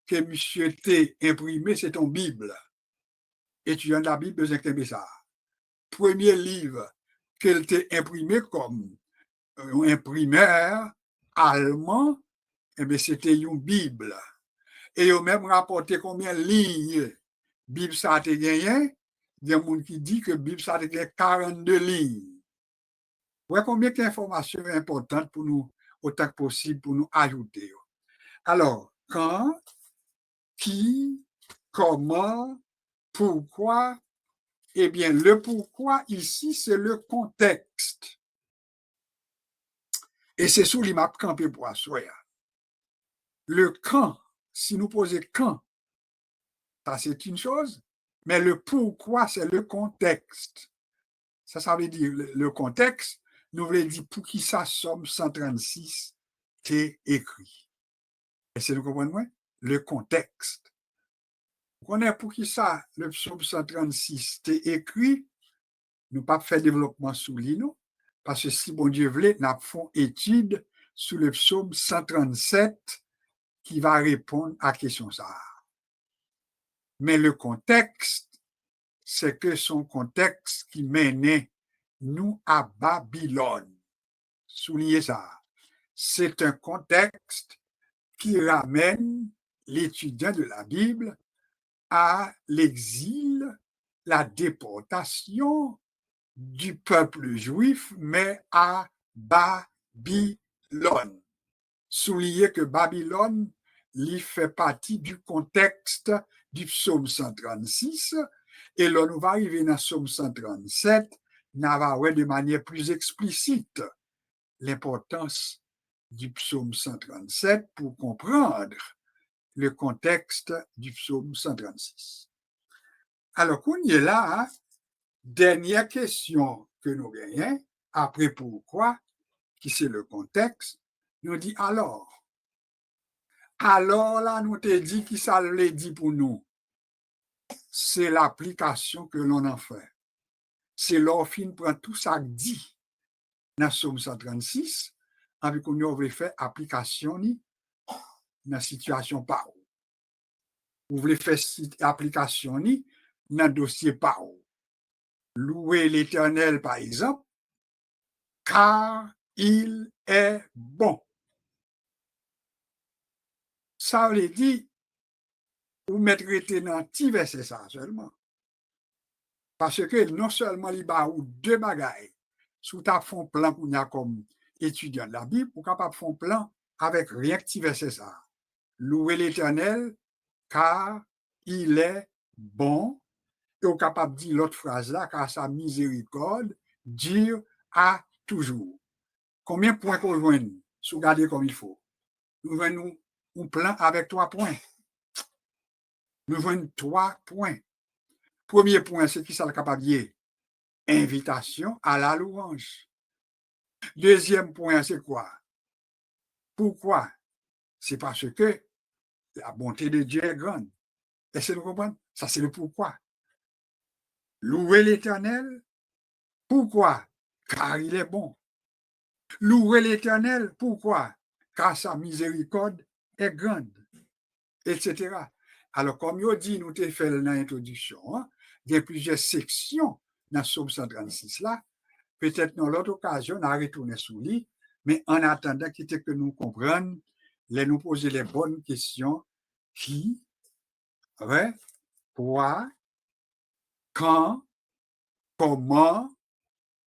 que monsieur a imprimé, c'est une Bible. Étudiant de la Bible, besoin de ça. Premier livre qu'elle a imprimé comme un imprimeur allemand, eh bien, c'était une Bible. Et ils ont même rapporté combien de lignes Bible ça a gagné. Il y a des gens qui disent que Bible ça a gagné 42 lignes. Vous voyez combien d'informations importantes pour nous, autant que possible, pour nous ajouter. Alors, quand, qui, comment, pourquoi, eh bien, le pourquoi ici, c'est le contexte. Et c'est sous l'imap campé pour assurer. Le quand, si nous posons quand, ça c'est une chose, mais le pourquoi, c'est le contexte. Ça veut dire le contexte, nous voulons dire pour qui ça somme 136 est écrit. Et c'est nous comprenons, le contexte. Vous connaissez pour qui ça, le psaume 136 est écrit, nous pas fait développement sous lui, non? Parce que si bon Dieu voulait, nous fait étude sur le psaume 137 qui va répondre à la question ça. Mais le contexte, c'est que son contexte qui menait nous à Babylone. Soulignez ça. C'est un contexte qui ramène l'étudiant de la Bible à l'exil, la déportation du peuple juif, mais à Babylone. Souligner que Babylone lui fait partie du contexte du psaume 136, et là nous va arriver dans le psaume 137, nous va voir de manière plus explicite l'importance du psaume 137 pour comprendre le contexte du psaume 136. Alors, qu'on y est là, dernière question que nous gagnons, après pourquoi, qui c'est le contexte, nous dit alors là, nous te dit qui ça le dit pour nous. C'est l'application que l'on en fait. C'est l'orphine prend tout ça dit dans Somme 136, avec qu'on veut faire application ni dans la situation par où. Vous voulez faire application ni dans le dossier par où. Louer l'Éternel, par exemple, car il est bon. Ça veut dire, vous mettrez dans un petit verset ça seulement. Parce que non seulement il y a deux bagailles, sous ta fond plan qu'on a comme étudiant de la Bible, ou capable de faire plan avec rien que petit verset ça. Louer l'Éternel, car il est bon. Et on est capable de dire l'autre phrase là, car sa miséricorde dure à toujours. Combien de points qu'on joint? Si vous regardez comme il faut. Nous joignons un plan avec 3 points. Nous joignons 3 points. Premier point, c'est qui ça le capable de dire? Invitation à la louange. Deuxième point, c'est quoi? Pourquoi? C'est parce que la bonté de Dieu est grande. Est-ce que vous comprenez? Ça, c'est le pourquoi. Louer l'Éternel. Pourquoi? Car il est bon. Louer l'Éternel. Pourquoi? Car sa miséricorde est grande. Etc. Alors, comme je dit, nous avons fait dans l'introduction, hein, il y a plusieurs sections dans Somme 136 là. Peut-être dans l'autre occasion, on a retourné sous lui, mais en attendant que nous comprenions, nous poser les bonnes questions qui, ouais, quoi, quand, comment,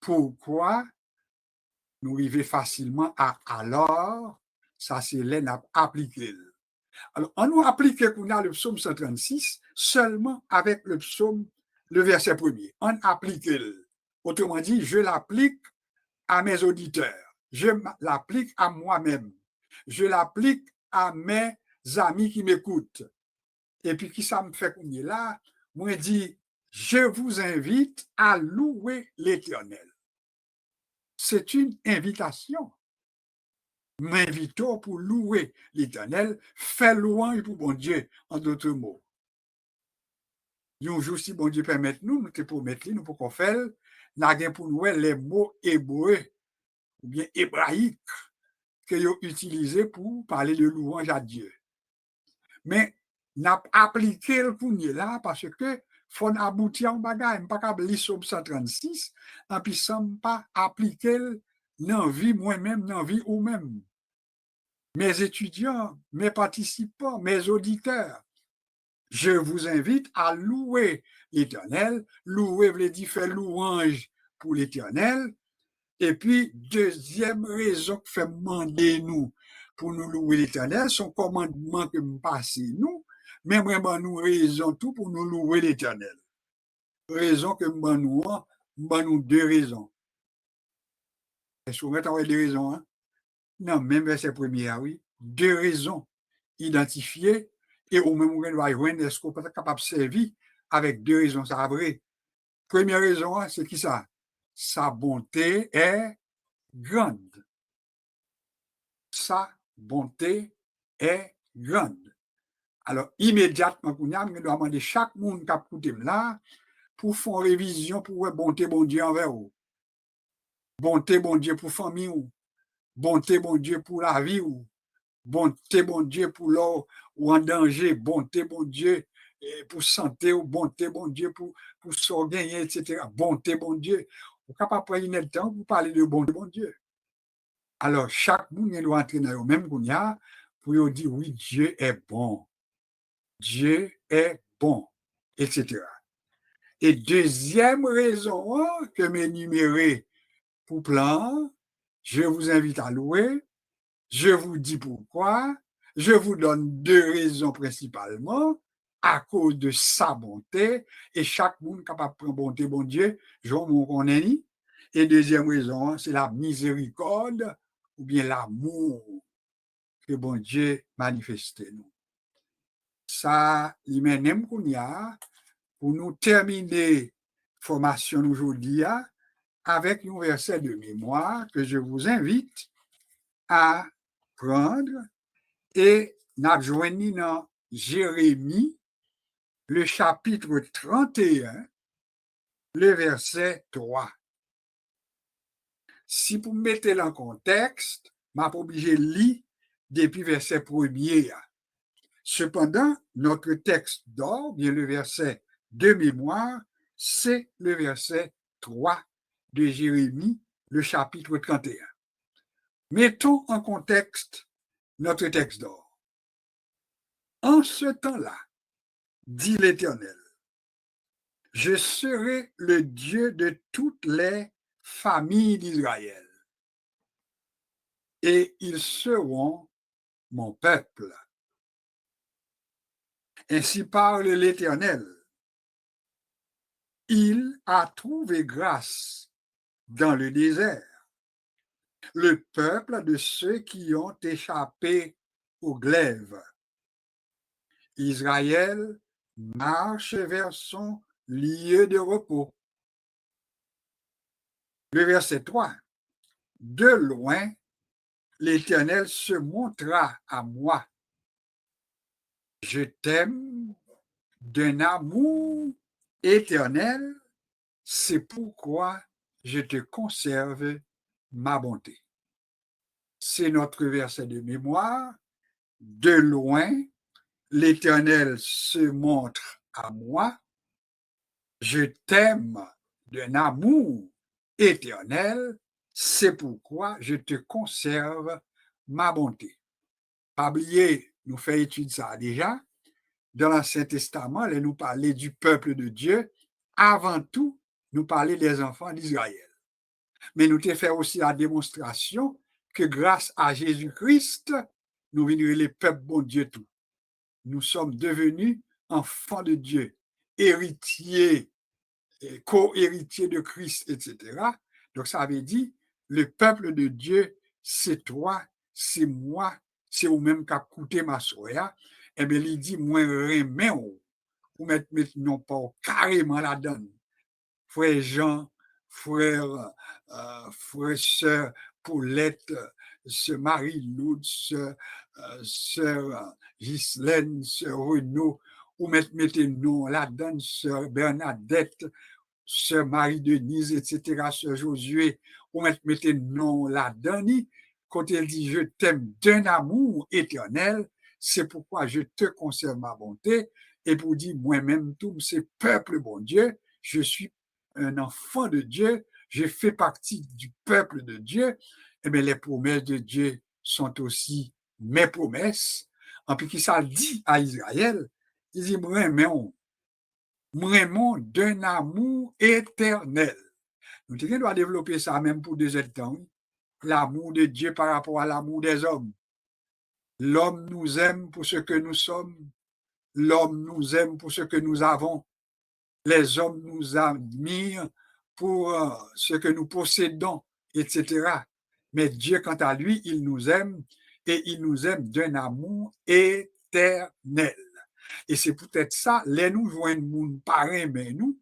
pourquoi, nous arrivons facilement à alors, ça c'est l'appliquer. Alors, on nous applique qu'on a le psaume 136 seulement avec le psaume, le verset premier. On applique, autrement dit, je l'applique à mes auditeurs, je l'applique à moi-même, je l'applique à mes amis qui m'écoutent. Et puis, qui ça me fait qu'on est là? Moi, dit, je vous invite à louer l'Éternel. C'est une invitation. M'invitons pour louer l'Éternel, fait louange pour bon Dieu, en d'autres mots. Un jour, si bon Dieu permet nous, nous te promettons, nous pouvons faire, nous avons pour nous les mots hébreux, ou bien hébraïques, que nous utilisés pour parler de louange à Dieu. Mais, nous avons appliqué le pour nous là, parce que faut aboutir en bagage, pas qu'à lire Somme 136, et puis sans pas appliquer dans la vie moi-même, dans la vie ou même. Mes étudiants, mes participants, mes auditeurs, je vous invite à louer l'Éternel. Louer veut dire faire louange pour l'Éternel. Et puis, deuxième raison que fait demander nous pour nous louer l'Éternel, son commandement que nous passons nous, mais vraiment nous raison tout pour nous louer l'Éternel. Raison que nous deux raisons. Est-ce que vous mettez deux raisons, hein? Non, même verset premier, oui. Deux raisons identifiées et au même moment, est-ce qu'on peut être capable de servir avec deux raisons, ça vrai. Première raison, c'est qui ça? Sa bonté est grande. Sa bonté est grande. Alors, immédiatement, on doit demander chaque monde qui a écouté là pour faire une révision pour bonté, bon Dieu envers vous. Bonté, bon Dieu pour famille ou. Bonté, bon Dieu pour la vie ou. Bonté, bon Dieu pour l'or ou en danger. Bonté, bon Dieu pour santé ou bonté, bon Dieu, pour s'en gagner, etc. Bonté, bon Dieu. Vous ne pouvez pas prendre le temps pour parler de bonté, bon Dieu. Alors, chaque monde doit entrer dans le même qu'on y a pour dire oui, Dieu est bon. Dieu est bon, etc. Et deuxième raison que m'énumérer pour plan, je vous invite à louer, je vous dis pourquoi, je vous donne deux raisons principalement, à cause de sa bonté, et chaque monde capable de prendre bonté, bon Dieu, je vous connais. Et deuxième raison, c'est la miséricorde ou bien l'amour que bon Dieu manifeste nous. Ça, il m'aime qu'on y a pour nous terminer formation aujourd'hui avec un verset de mémoire que je vous invite à prendre et nous joignons dans Jérémie, le chapitre 31, le verset 3. Si vous mettez en contexte, je suis obligé de lire depuis verset premier. Cependant, notre texte d'or, bien le verset de mémoire, c'est le verset 3 de Jérémie, le chapitre 31. Mettons en contexte notre texte d'or. En ce temps-là, dit l'Éternel, je serai le Dieu de toutes les familles d'Israël, et ils seront mon peuple. Ainsi parle l'Éternel. Il a trouvé grâce dans le désert, le peuple de ceux qui ont échappé au glaive. Israël marche vers son lieu de repos. Le verset 3. De loin, l'Éternel se montra à moi. Je t'aime d'un amour éternel, c'est pourquoi je te conserve ma bonté. C'est notre verset de mémoire. De loin, l'Éternel se montre à moi. Je t'aime d'un amour éternel, c'est pourquoi je te conserve ma bonté. Pas oublier, nous faisons étude ça déjà. Dans l'Ancien Testament, il nous parlait du peuple de Dieu. Avant tout, nous parlait des enfants d'Israël. Mais nous te fait aussi la démonstration que grâce à Jésus-Christ, nous venons les peuples bon Dieu tout. Nous sommes devenus enfants de Dieu, héritiers, co-héritiers de Christ, etc. Donc ça veut dire, le peuple de Dieu, c'est toi, c'est moi, c'est vous-même qui a coûté ma soya. Eh bien, il dit, moi, remets ou maintenant pas carrément la donne. Frère Jean, frère, sœur Paulette, sœur Marie-Lourdes, sœur Ghislaine, sœur Renaud, ou mettez nom la donne, sœur Bernadette, sœur Marie-Denise, etc., sœur Josué, ou mettez nom la donne, quand elle dit je t'aime d'un amour éternel, c'est pourquoi je te conserve ma bonté, et pour dire moi-même tout, c'est peuple bon Dieu, je suis un enfant de Dieu, je fais partie du peuple de Dieu, et bien les promesses de Dieu sont aussi mes promesses. En plus, qui ça dit à Israël, il dit vraiment d'un amour éternel. Nous devons développer ça même pour des temps. L'amour de Dieu par rapport à l'amour des hommes. L'homme nous aime pour ce que nous sommes. L'homme nous aime pour ce que nous avons. Les hommes nous admirent pour ce que nous possédons, etc. Mais Dieu, quant à lui, il nous aime et il nous aime d'un amour éternel. Et c'est peut-être ça, les nous joignent moun parrain, mais nous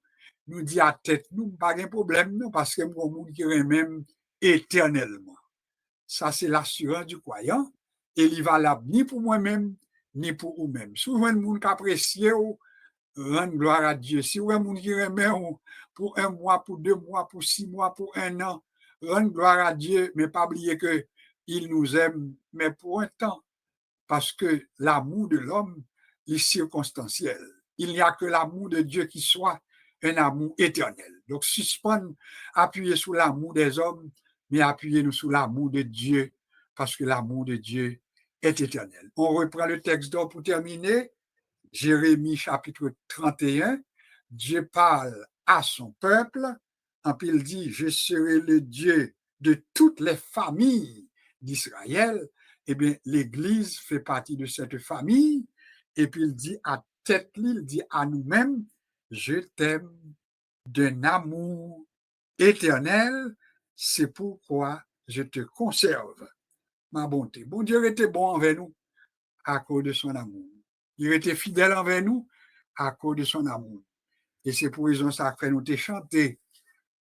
dit à tête, nous, pas de problème, non, parce que mon monde qui même éternellement. Ça, c'est l'assurance du croyant. Et il va valable ni pour moi-même, ni pour vous-même. Souvent, le monde qui apprécie, rendre gloire à Dieu. Si vous avez un monde qui remet pour un mois, pour 2 mois, pour 6 mois, pour 1 an, rendre gloire à Dieu, mais pas oublier qu'il nous aime, mais pour un temps. Parce que l'amour de l'homme est circonstanciel. il n'y a que l'amour de Dieu qui soit un amour éternel. Donc, suspendre, appuyer sur l'amour des hommes, mais appuyez-nous sur l'amour de Dieu, parce que l'amour de Dieu est éternel. On reprend le texte d'or pour terminer. Jérémie chapitre 31, Dieu parle à son peuple, puis il dit, je serai le Dieu de toutes les familles d'Israël. Eh bien, l'Église fait partie de cette famille, et puis il dit à tête, il dit à nous-mêmes, je t'aime d'un amour éternel, c'est pourquoi je te conserve ma bonté. Bon Dieu était bon envers nous à cause de son amour. Il était fidèle envers nous à cause de son amour. Et c'est pour raison ça que nous te chanter.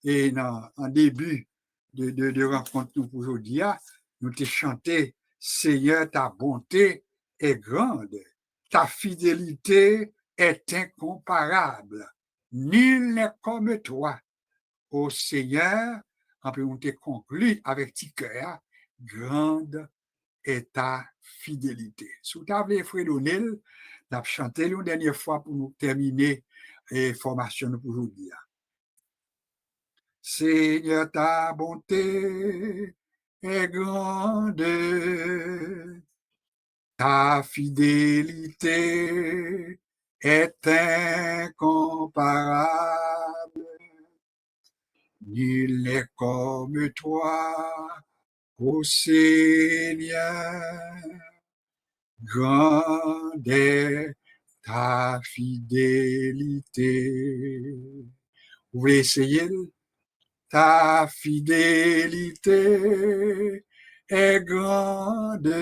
Et en début de rencontre nous pour aujourd'hui, nous te chanter, Seigneur, ta bonté est grande, ta fidélité est incomparable. Nul n'est comme toi. Ô Seigneur, en plus on te conclut avec tes cœurs, grande est ta fidélité. Sous table Fredonel, on a chanté une dernière fois pour nous terminer la formation pour aujourd'hui. Seigneur, ta bonté est grande, ta fidélité est incomparable. Nul n'est comme toi, ô Seigneur. Grande est ta fidélité. Vous voulez essayer? Ta fidélité est grande.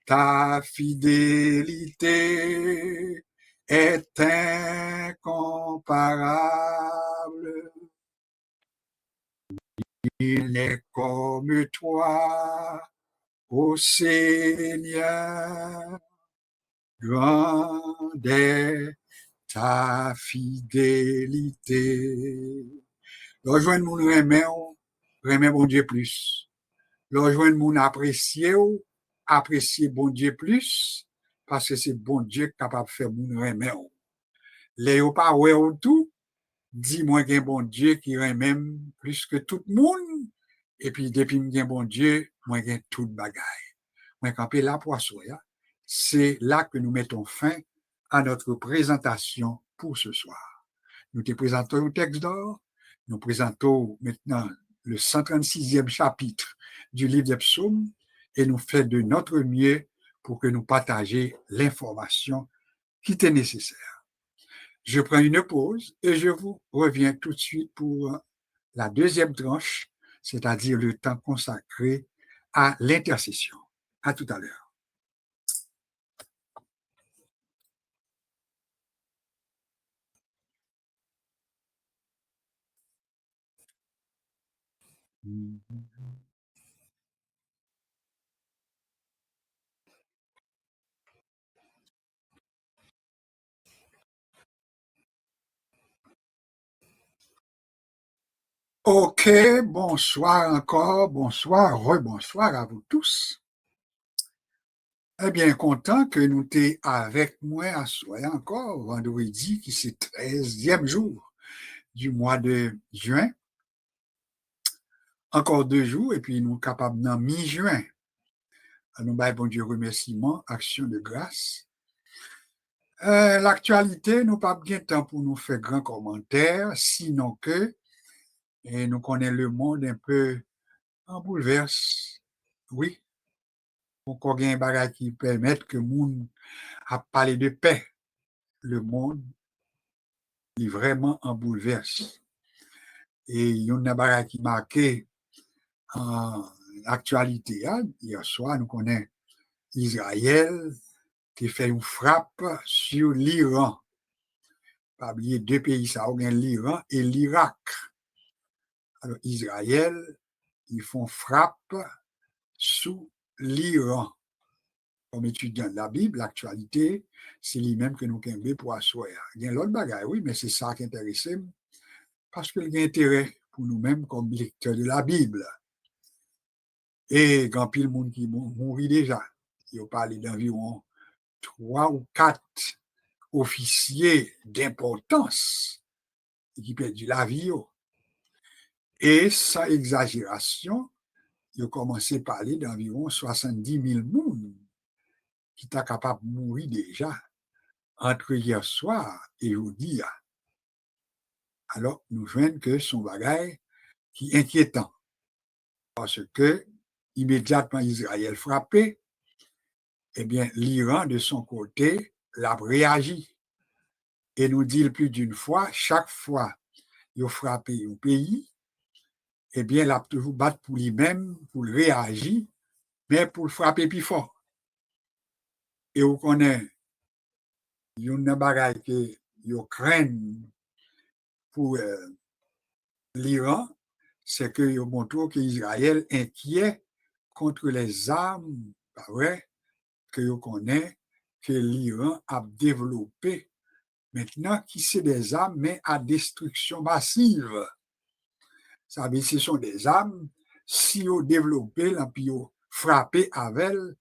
Ta fidélité est incomparable. Il n'est comme toi, ô Seigneur. Grande est ta fidélité. Rejoindre mon remet bon Dieu plus. Rejoindre mon apprécier bon Dieu plus, parce que c'est bon Dieu capable de faire mon remet. Les pas ouais tout, dis-moi qu'il y a un bon Dieu qui remet plus que tout le monde, et puis depuis qu'il y a un bon Dieu, moi j'ai tout bagaille. Moi camper là pour soi. C'est là que nous mettons fin à notre présentation pour ce soir. Nous te présentons le texte d'or, nous présentons maintenant le 136e chapitre du livre des psaumes et nous faisons de notre mieux pour que nous partagions l'information qui est nécessaire. Je prends une pause et je vous reviens tout de suite pour la deuxième tranche, c'est-à-dire le temps consacré à l'intercession. À tout à l'heure. OK, bonsoir encore, bonsoir, rebonsoir à vous tous. Eh bien, content que nous t'ayons avec moi à soi encore, vendredi, qui c'est 13e jour du mois de juin. Encore 2 jours, et puis nous sommes capables dans mi-juin. Nous bon Dieu remerciement, action de grâce. L'actualité, nous pas bien de temps pour nous faire grand commentaire, sinon que nous connaissons le monde un peu en bouleverse. Oui, encore un bagage qui permet que le monde a parlé de paix. Le monde est vraiment en bouleverse. Et il y a un bagage qui marqué en actualité. Hier soir, nous connaissons Israël qui fait une frappe sur l'Iran. Pas oublier 2 pays, ça l'Iran et l'Irak. Alors, Israël, ils font frappe sous l'Iran. Comme étudiant de la Bible, l'actualité, c'est lui-même que nous avons pour asseoir. Il y a l'autre bagaille, oui, mais c'est ça qui intéresse, parce qu'il y a intérêt pour nous-mêmes comme lecteurs de la Bible. Et quand pile monde qui mourit déjà, il a parlé d'environ 3 ou 4 officiers d'importance qui perdu la vie. Et sans exagération, ils ont commencé à parler d'environ 70 000 personnes qui étaient capables de mourir déjà entre hier soir et aujourd'hui. Alors, nous voyons que son bagage qui est inquiétant. Parce que, immédiatement, Israël frappé, eh bien, l'Iran, de son côté, l'a réagi. Et nous dit plus d'une fois, chaque fois qu'il a frappé un pays, eh bien, il a toujours battu pour lui-même, pour le réagir, mais pour le frapper plus fort. Et on connaît, il y a une bagaille que ils craignent pour l'Iran, c'est qu'ils montrent que Israël est inquiet contre les armes, pas vrai, que vous connaissez, que l'Iran a développé maintenant, qui c'est des armes, mais à destruction massive. Ça veut dire ce sont des armes, si vous développez, puis vous frappez avec elles,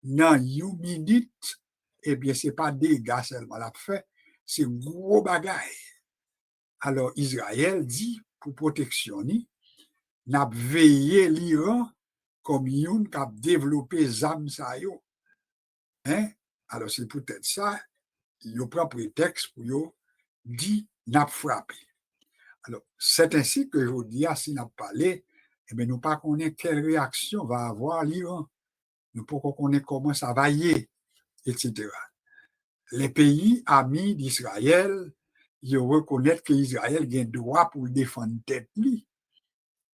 dans une minute, eh bien, ce n'est pas des dégâts seulement la fait, c'est gros bagaille. Alors, Israël dit, pour protection, n'a veillé l'Iran comme une qui a développé les armes. Hein? Alors, c'est peut-être ça, il prend prétexte pour dire n'a frappé. Alors, c'est ainsi que je dis, si n'a parlé, eh bien, nous ne connaissons pas quelle réaction va avoir l'Iran. Nous ne connaissons pas comment ça va y aller, etc. Les pays amis d'Israël, ils reconnaissent qu'Israël a un droit pour défendre tête lui,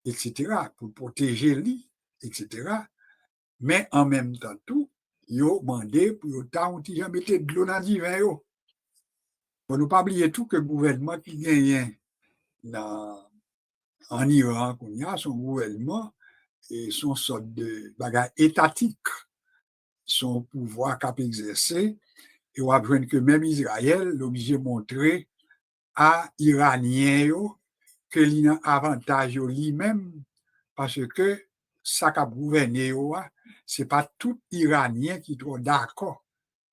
etc., pour protéger lui, etc. Mais en même temps, tout, ils ont demandé pour autant qu'ils ont mis de l'eau dans le divin. Pour ne pas oublier tout que le gouvernement qui gagne en Iran, son gouvernement et son sorte de bagage étatique, son pouvoir qu'a exercé, et on va voir que même Israël l'obligé de montrer à Iranien que il a un avantage lui-même parce que ça qu'a gouverné, ce n'est pas tout Iranien qui est d'accord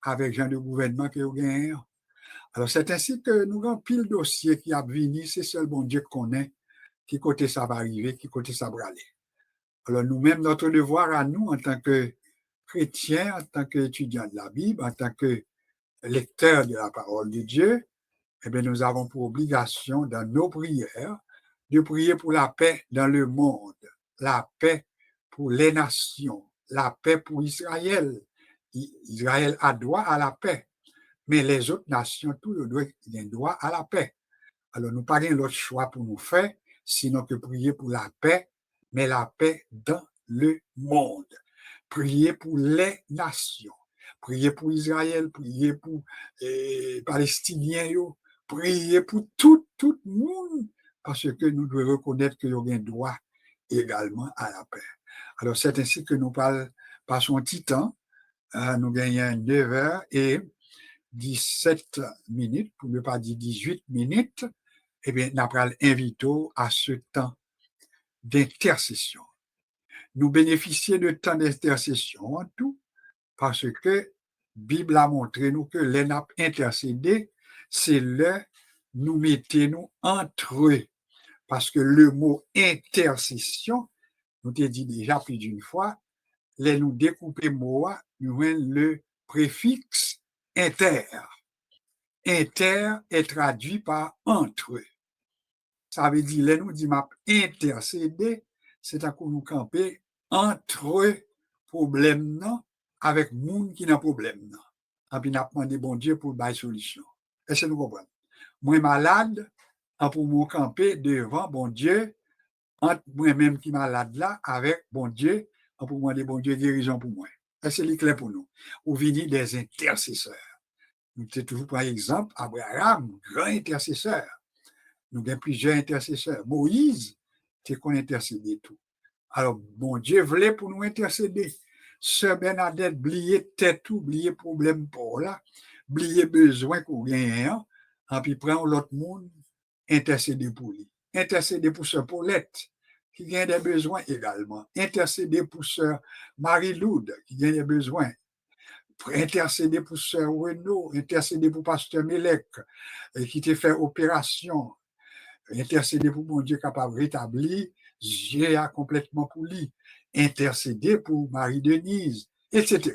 avec le genre de gouvernement qu'il y a. Alors, c'est ainsi que nous avons pile de dossiers qui a venu, c'est seul bon Dieu qu'on connaît, qui côté ça va arriver, qui côté ça va aller. Alors, nous-mêmes, notre devoir à nous, en tant que chrétiens, en tant qu'étudiants de la Bible, en tant que lecteurs de la parole de Dieu, eh bien, nous avons pour obligation, dans nos prières, de prier pour la paix dans le monde, la paix pour les nations, la paix pour Israël. Israël a droit à la paix, mais les autres nations, tout le droit à la paix. Alors, nous n'avons pas l'autre choix pour nous faire, sinon que prier pour la paix, mais la paix dans le monde. Prier pour les nations. Prier pour Israël, prier pour les Palestiniens, prier pour tout le monde, parce que nous devons reconnaître que nous avons droit également à la paix. Alors, c'est ainsi que nous passons un petit temps. Nous gagnons 9 heures et 17 minutes, pour ne pas dire 18 minutes. Eh bien, nous allons inviter à ce temps d'intercession. Nous bénéficions de temps d'intercession en tout, parce que la Bible a montré nous que les nappes intercédées, c'est là nous mettons entre eux. Parce que le mot intercession, nous t'ai dit déjà plus d'une fois, les nous découper mot, nous avons le préfixe inter. Inter est traduit par entre eux. Ça veut dire, les nous dit m'a intercédé, c'est à quoi nous camper entre problèmes avec le monde qui n'a problème. Et puis, nous avons demandé bon Dieu pour une solution. Est-ce que nous comprenons? Moi, malade, pour me camper devant bon Dieu, entre moi-même qui malade là, avec bon Dieu, pour demander bon Dieu guérison pour moi. Est-ce que c'est clair pour nous? Ou venir des intercesseurs. Nous avons toujours, par exemple, Abraham, grand intercesseur. Nous avons plusieurs intercesseurs. Moïse, c'est qu'on intercédait tout. Alors, bon Dieu voulait pour nous intercéder. Sœur Bernadette, oublier tête, oublier problème pour là, oublier besoin qu'on gagne, et puis prendre l'autre monde, intercéder pour lui. Intercéder pour sœur Paulette, qui a des besoins également. Intercéder pour sœur Marie-Loude, qui a des besoins. intercéder pour Sœur Renaud, intercéder pour Pasteur Melek, qui t'a fait opération, intercéder pour mon Dieu capable de rétablir, j'ai complètement pour lui, intercéder pour Marie-Denise, etc.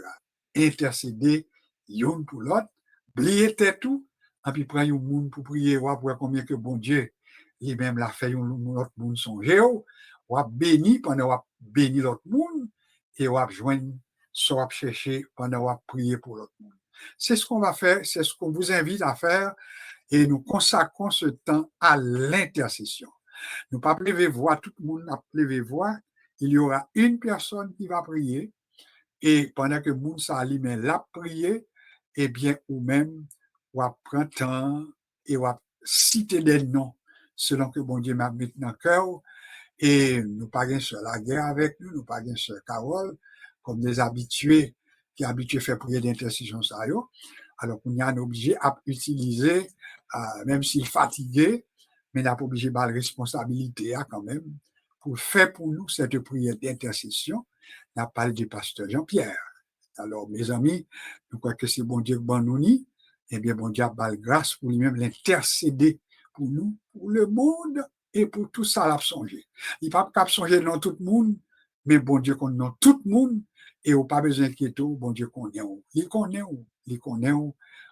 Intercéder yon pour l'autre, oublier tout, et puis prendre un monde pour prier, voir combien que bon Dieu, lui-même l'a fait l'autre monde songer, ou béni pendant qu'on béni l'autre monde, et on joindre soit chercher pendant qu'on prier pour l'autre monde. C'est ce qu'on va faire, c'est ce qu'on vous invite à faire, et nous consacrons ce temps à l'intercession. Nous pas plever voix, tout le monde n'a plevé voix, il y aura une personne qui va prier, et pendant que moun sa li men la prier, eh bien, ou même, ou prend temps, et ou citer des noms, selon que bon Dieu m'a mis dans le cœur, et nous pas gain sur la guerre avec nous, nous pas gain sur Carole, comme des habitués, qui habitués faire prier d'intercession ça yo. Alors qu'on y a obligé à utiliser, même s'il fatigué, mais n'a pas obligé de la responsabilité quand même, pour faire pour nous cette prière d'intercession. On parle du pasteur Jean-Pierre. Alors, mes amis, je crois que c'est bon Dieu que bon nous ni, eh bien, bon Dieu a la grâce pour lui-même l'intercéder pour nous, pour le monde et pour tout ça l'a songé. Il n'a pas songer dans tout le monde, mais bon Dieu qu'on dans tout le monde et on pas besoin d'inquiéter, bon Dieu qu'on est où. Il connaît où,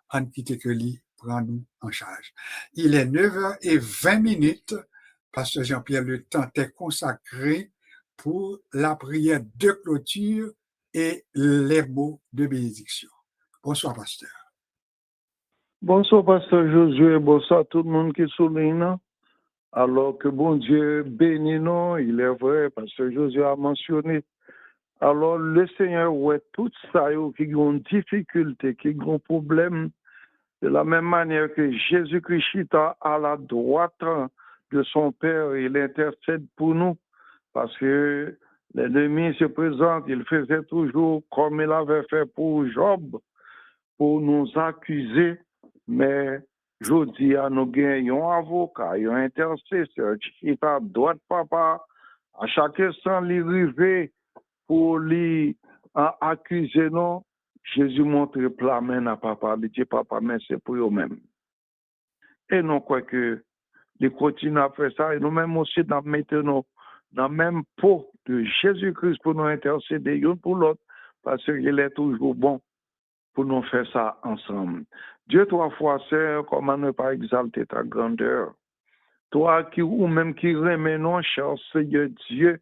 en quitte que lui prend nous en charge. Il est 9h20, pasteur Jean-Pierre, le temps est consacré pour la prière de clôture et les mots de bénédiction. Bonsoir, pasteur. Bonsoir, pasteur Josué. Bonsoir tout le monde qui souligne. Alors que bon Dieu bénit nous, il est vrai, pasteur Josué a mentionné. Alors le Seigneur, ouais, tout ça, qui ont une difficulté, qui ont un problème, de la même manière que Jésus-Christ à la droite de son Père, il intercède pour nous. Parce que l'ennemi se présente, il faisait toujours comme il avait fait pour Job, pour nous accuser. Mais je dis à nous gagnons un avocat, un intercesseur, qui est à droite papa, à chaque instant, il arrive pour lui accuser nous. Jésus montre la main à papa, il dit papa, mais c'est pour eux-mêmes. Et nous croyons que il continue à faire ça, et nous-mêmes aussi, nous mettons dans le même pot de Jésus-Christ pour nous intercéder l'un pour l'autre, parce qu'il est toujours bon pour nous faire ça ensemble. Dieu, toi, foi, Seigneur, comment ne pas exalter ta grandeur? Toi qui, ou même qui remet non, cher Seigneur Dieu,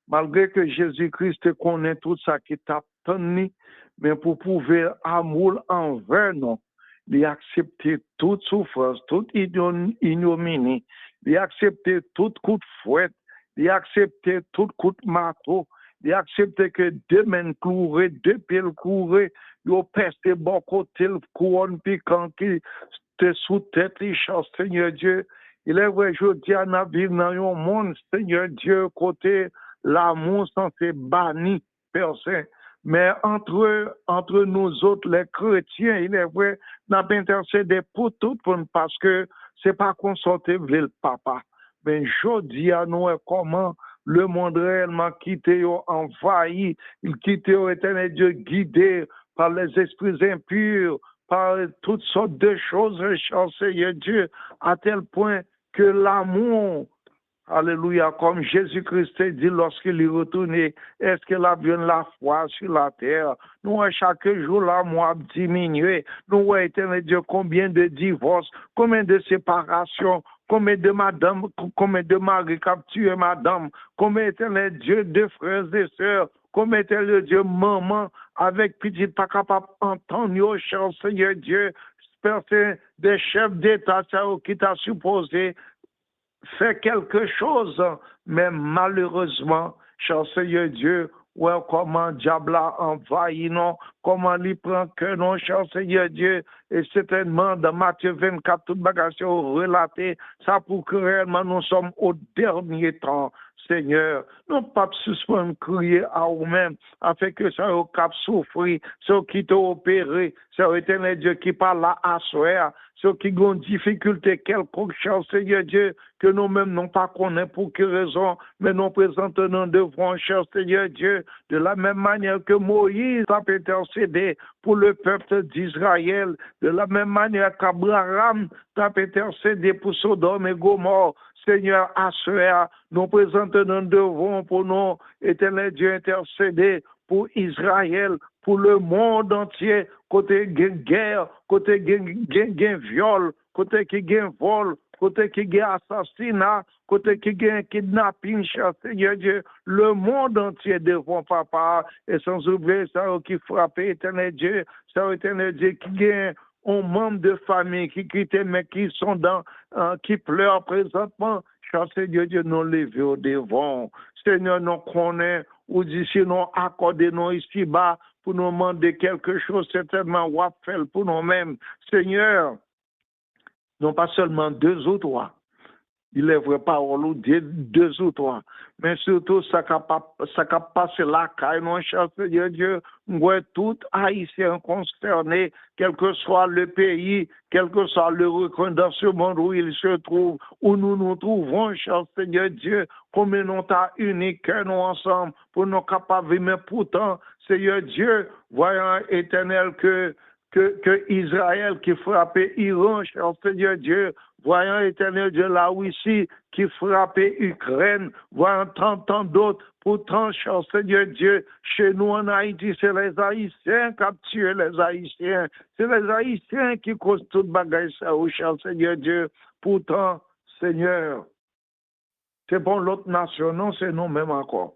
malgré que Jésus-Christ te connaît tout ça qui t'a tenu, mais pour prouver amour envers nous, il a accepté toute souffrance, toute ignominie, il a accepté tout coup de fouette, il a accepté tout coup de marteau, il a accepté que deux mains couraient, deux pieds couraient, il a pesté bon côté, le couronne piquant qui était sous tête, les choses, Seigneur Dieu. Il est vrai, je dis à vivre dans un monde, Seigneur Dieu, côté l'amour censé banni, personne. Mais entre nous autres, les chrétiens, il est vrai, n'a pas intercédé pour tout, parce que c'est pas consulter le papa. Mais je dis à nous comment le monde réellement quitté, envahi, il quitté au éternel Dieu, guidé par les esprits impurs, par toutes sortes de choses, cher Seigneur Dieu, à tel point que l'amour, alléluia, comme Jésus-Christ dit lorsqu'il est retourné, est-ce qu'il a bien la foi sur la terre? Nous, chaque jour, l'amour a diminué. Nous, éternel Dieu, combien de divorces, combien de séparations, combien de madame, combien de maris qui ont tué madame, combien éternel Dieu de frères et sœurs, combien éternel Dieu maman avec petit pas capable d'entendre, cher Seigneur Dieu, personne des chefs d'État qui t'a supposé fait quelque chose, mais malheureusement, cher Seigneur Dieu, ouais, comment diable a envahi, non, comment il prend que non, cher Seigneur Dieu, et certainement dans Matthieu 24, toute bagage relaté, ça pour que réellement nous sommes au dernier temps. Seigneur, non pas suspendre crier à vous-même, afin que ça au cap souffrir, ceux qui t'ont opéré, c'est l'éternel Dieu qui parle là à soi, ceux qui ont une difficulté quelconque, cher Seigneur Dieu, que nous-mêmes n'ont pas connaît pour quelle raison, mais nous présentons devant, cher Seigneur Dieu, de la même manière que Moïse a intercédé pour le peuple d'Israël, de la même manière qu'Abraham a intercédé pour Sodome et Gomorrhe. Seigneur, à cela, nous présentons devant pour nous, éternel Dieu, intercéder pour Israël, pour le monde entier, côté guerre, côté viol, côté qui gagne vol, côté qui gagne assassinat, côté qui gagne kidnapping, cher Seigneur Dieu, le monde entier devant papa, et sans oublier ça qui frappe, éternel Dieu, ça éternel Dieu qui gagne un membre de famille qui quitte, mais qui sont qui pleurent présentement. Cher Seigneur Dieu, nous lever au devant. Seigneur, nous connaissons, ou d'ici nous accorder nous ici bas pour nous demander quelque chose, certainement, ou faire pour nous-mêmes. Seigneur, non pas seulement 2 ou 3. Il est vrai parole ou 2 ou 3. Mais surtout, ça qui passe là, car non, cher Seigneur Dieu, nous tout haïtien concerné, quel que soit le pays, quel que soit le recoin dans ce monde où il se trouve, où nous nous trouvons, cher Seigneur Dieu, comme nous t'a unis, que nous ensemble, pour nous capables, mais pourtant, Seigneur Dieu, voyant éternel que Israël qui frappait Iran, cher Seigneur Dieu, voyant éternel Dieu la Russie qui frappait Ukraine, voyant tant d'autres, pourtant, cher Seigneur Dieu, chez nous en Haïti, c'est les Haïtiens qui ont tué les Haïtiens, c'est les Haïtiens qui causent toute bagaille ça, cher Seigneur Dieu, pourtant, Seigneur, c'est bon l'autre nation, non, c'est nous-mêmes encore.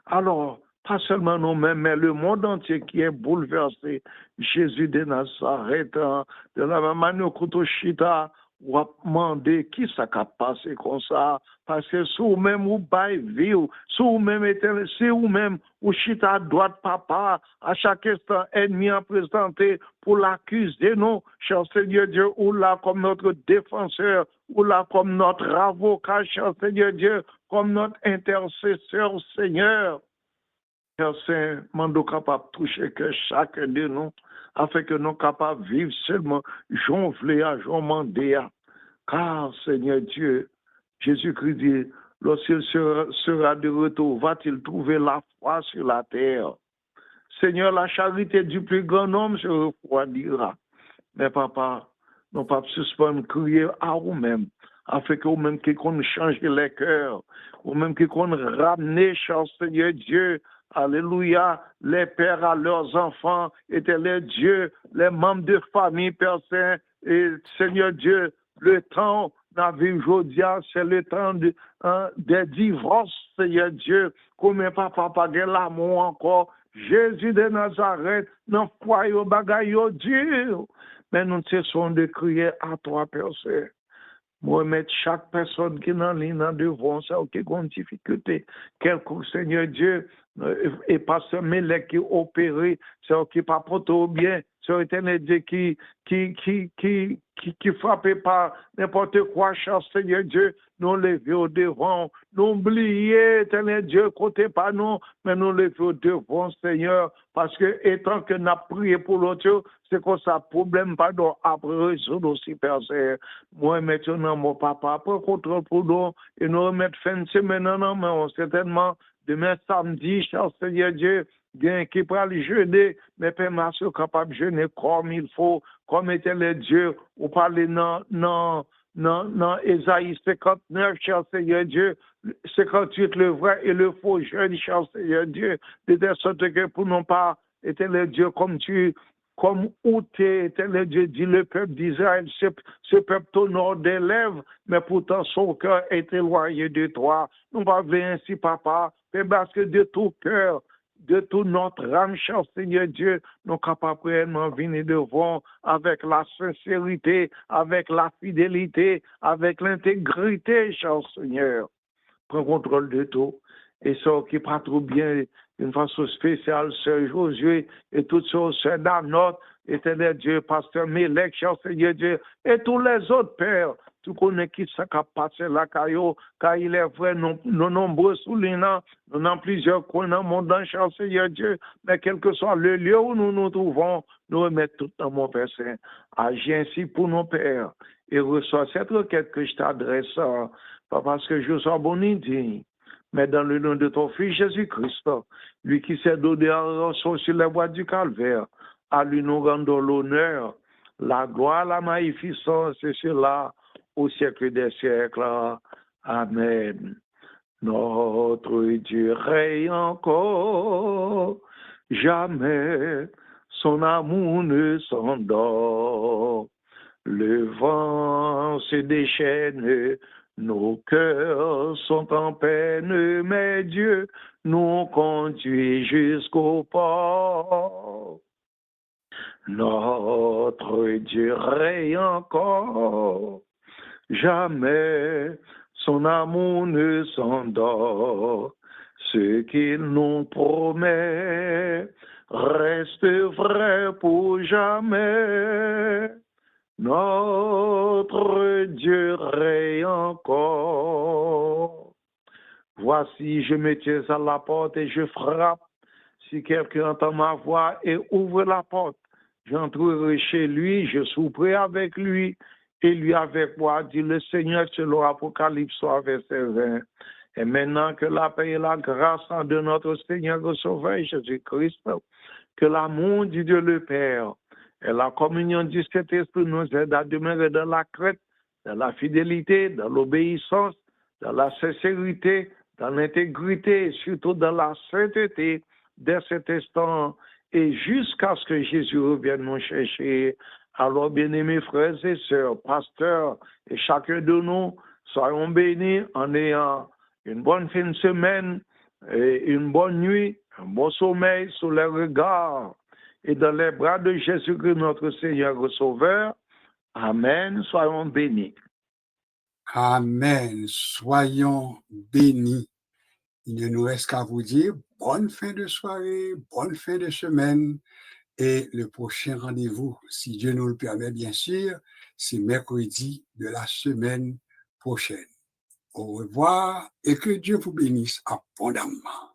Alors, pas seulement nous-mêmes, mais le monde entier qui est bouleversé. Jésus de Nazareth, de la même manière que tout chita, ou a demandé qui ça a passé comme ça, parce que si vous-même vous baillez vie, si vous-même si vous-même vous chita à droite papa, à chaque instant ennemi à présenter pour l'accuser, non, cher Seigneur Dieu, ou là comme notre défenseur, ou là comme notre avocat, cher Seigneur Dieu, comme notre intercesseur, Seigneur. Père Saint, mando capable de toucher que chacun de nous, afin que nous capables de vivre seulement, jonfler à jomander. Car, Seigneur Dieu, Jésus-Christ dit, lorsqu'il sera de retour, va-t-il trouver la foi sur la terre? Seigneur, la charité du plus grand homme se refroidira. Mais papa, nous pas suspendre crier à vous-même, afin que vous-même qui qu'on change les cœurs, vous-même qui qu'on ramener, cher Seigneur Dieu, alléluia, les pères à leurs enfants, étaient Dieu, les membres de famille, Père Saint, et Seigneur Dieu, le temps dans la vie aujourd'hui, c'est le temps des divorces, Seigneur Dieu, comme papa pas de l'amour encore, Jésus de Nazareth, non foyer au bagaille Dieu, mais nous cessons de crier à toi, Père Saint. Moi, mettre chaque personne qui est dans l'île devant ça, qui a une difficulté, quelconque, Seigneur Dieu, et pas seulement les qui opéré, c'est qui pas porté au bien, c'est éternel Dieu qui frappé par n'importe quoi, cher Seigneur Dieu, nous lever au devant, nous oublier, éternel Dieu, côté pas nous, mais nous lever au devant, Seigneur, parce que étant que nous avons prié pour l'autre, c'est que ça problème, pardon, après résoudre aussi, Père Seigneur. Moi, maintenant, mon papa, prends contrôle pour nous, et nous remettre fin de semaine, non, mais certainement, demain samedi, cher Seigneur Dieu, bien qui peut aller jeûner, mais Père Marceau capable de jeûner comme il faut, comme était le Dieu, ou parler non, Ésaïe 59, cher Seigneur Dieu, 58, le vrai et le faux jeûne, cher Seigneur Dieu, de sorte que pour non pas être le Dieu comme où était le Dieu dit le peuple d'Israël, ce peuple t'honore des lèvres, mais pourtant son cœur est éloigné de toi. Nous pas ainsi, papa, mais parce que de tout cœur, de tout notre âme, cher Seigneur Dieu, nous sommes capables réellement venir devant avec la sincérité, avec la fidélité, avec l'intégrité, cher Seigneur. Prends contrôle de tout. Et ça qui pas trop bien, d'une façon spéciale, Sœur Josué, et toutes choses, Sœur Danotte, éternel Dieu, Pasteur Mélec, cher Seigneur Dieu, et tous les autres pères, tu connais qui ça a passé là, car il est vrai, nous nombreux sous l'INA, nous avons plusieurs coins dans le monde entier, Seigneur Dieu, mais quel que soit le lieu où nous nous trouvons, nous remettons tout dans mon Père Saint. Agis ainsi pour nos pères et reçois cette requête que je t'adresse, pas parce que je sois bon et digne, mais dans le nom de ton Fils Jésus-Christ, lui qui s'est donné en rançon sur les voies du calvaire, à lui nous rendons l'honneur, la gloire, la magnificence, et cela au siècle des siècles. Amen. Notre Dieu règne encore, jamais son amour ne s'endort. Le vent se déchaîne, nos cœurs sont en peine, mais Dieu nous conduit jusqu'au port. Notre Dieu règne encore, jamais son amour ne s'endort. Ce qu'il nous promet reste vrai pour jamais. Notre Dieu règne encore. Voici, je me tiens à la porte et je frappe. Si quelqu'un entend ma voix et ouvre la porte, j'entrerai chez lui, je souperai avec lui et lui avec moi, dit le Seigneur selon Apocalypse 3, verset 20. Et maintenant que la paix et la grâce de notre Seigneur et Sauveur Jésus-Christ, que l'amour du Dieu le Père et la communion du Saint-Esprit nous aident à demeurer dans la crainte, dans la fidélité, dans l'obéissance, dans la sincérité, dans l'intégrité et surtout dans la sainteté dès cet instant et jusqu'à ce que Jésus revienne nous chercher. Alors, bien-aimés frères et sœurs, pasteurs et chacun de nous, soyons bénis en ayant une bonne fin de semaine, et une bonne nuit, un bon sommeil sous les regards et dans les bras de Jésus-Christ, notre Seigneur et Sauveur. Amen. Soyons bénis. Amen. Soyons bénis. Il ne nous reste qu'à vous dire bonne fin de soirée, bonne fin de semaine. Et le prochain rendez-vous, si Dieu nous le permet, bien sûr, c'est mercredi de la semaine prochaine. Au revoir et que Dieu vous bénisse abondamment.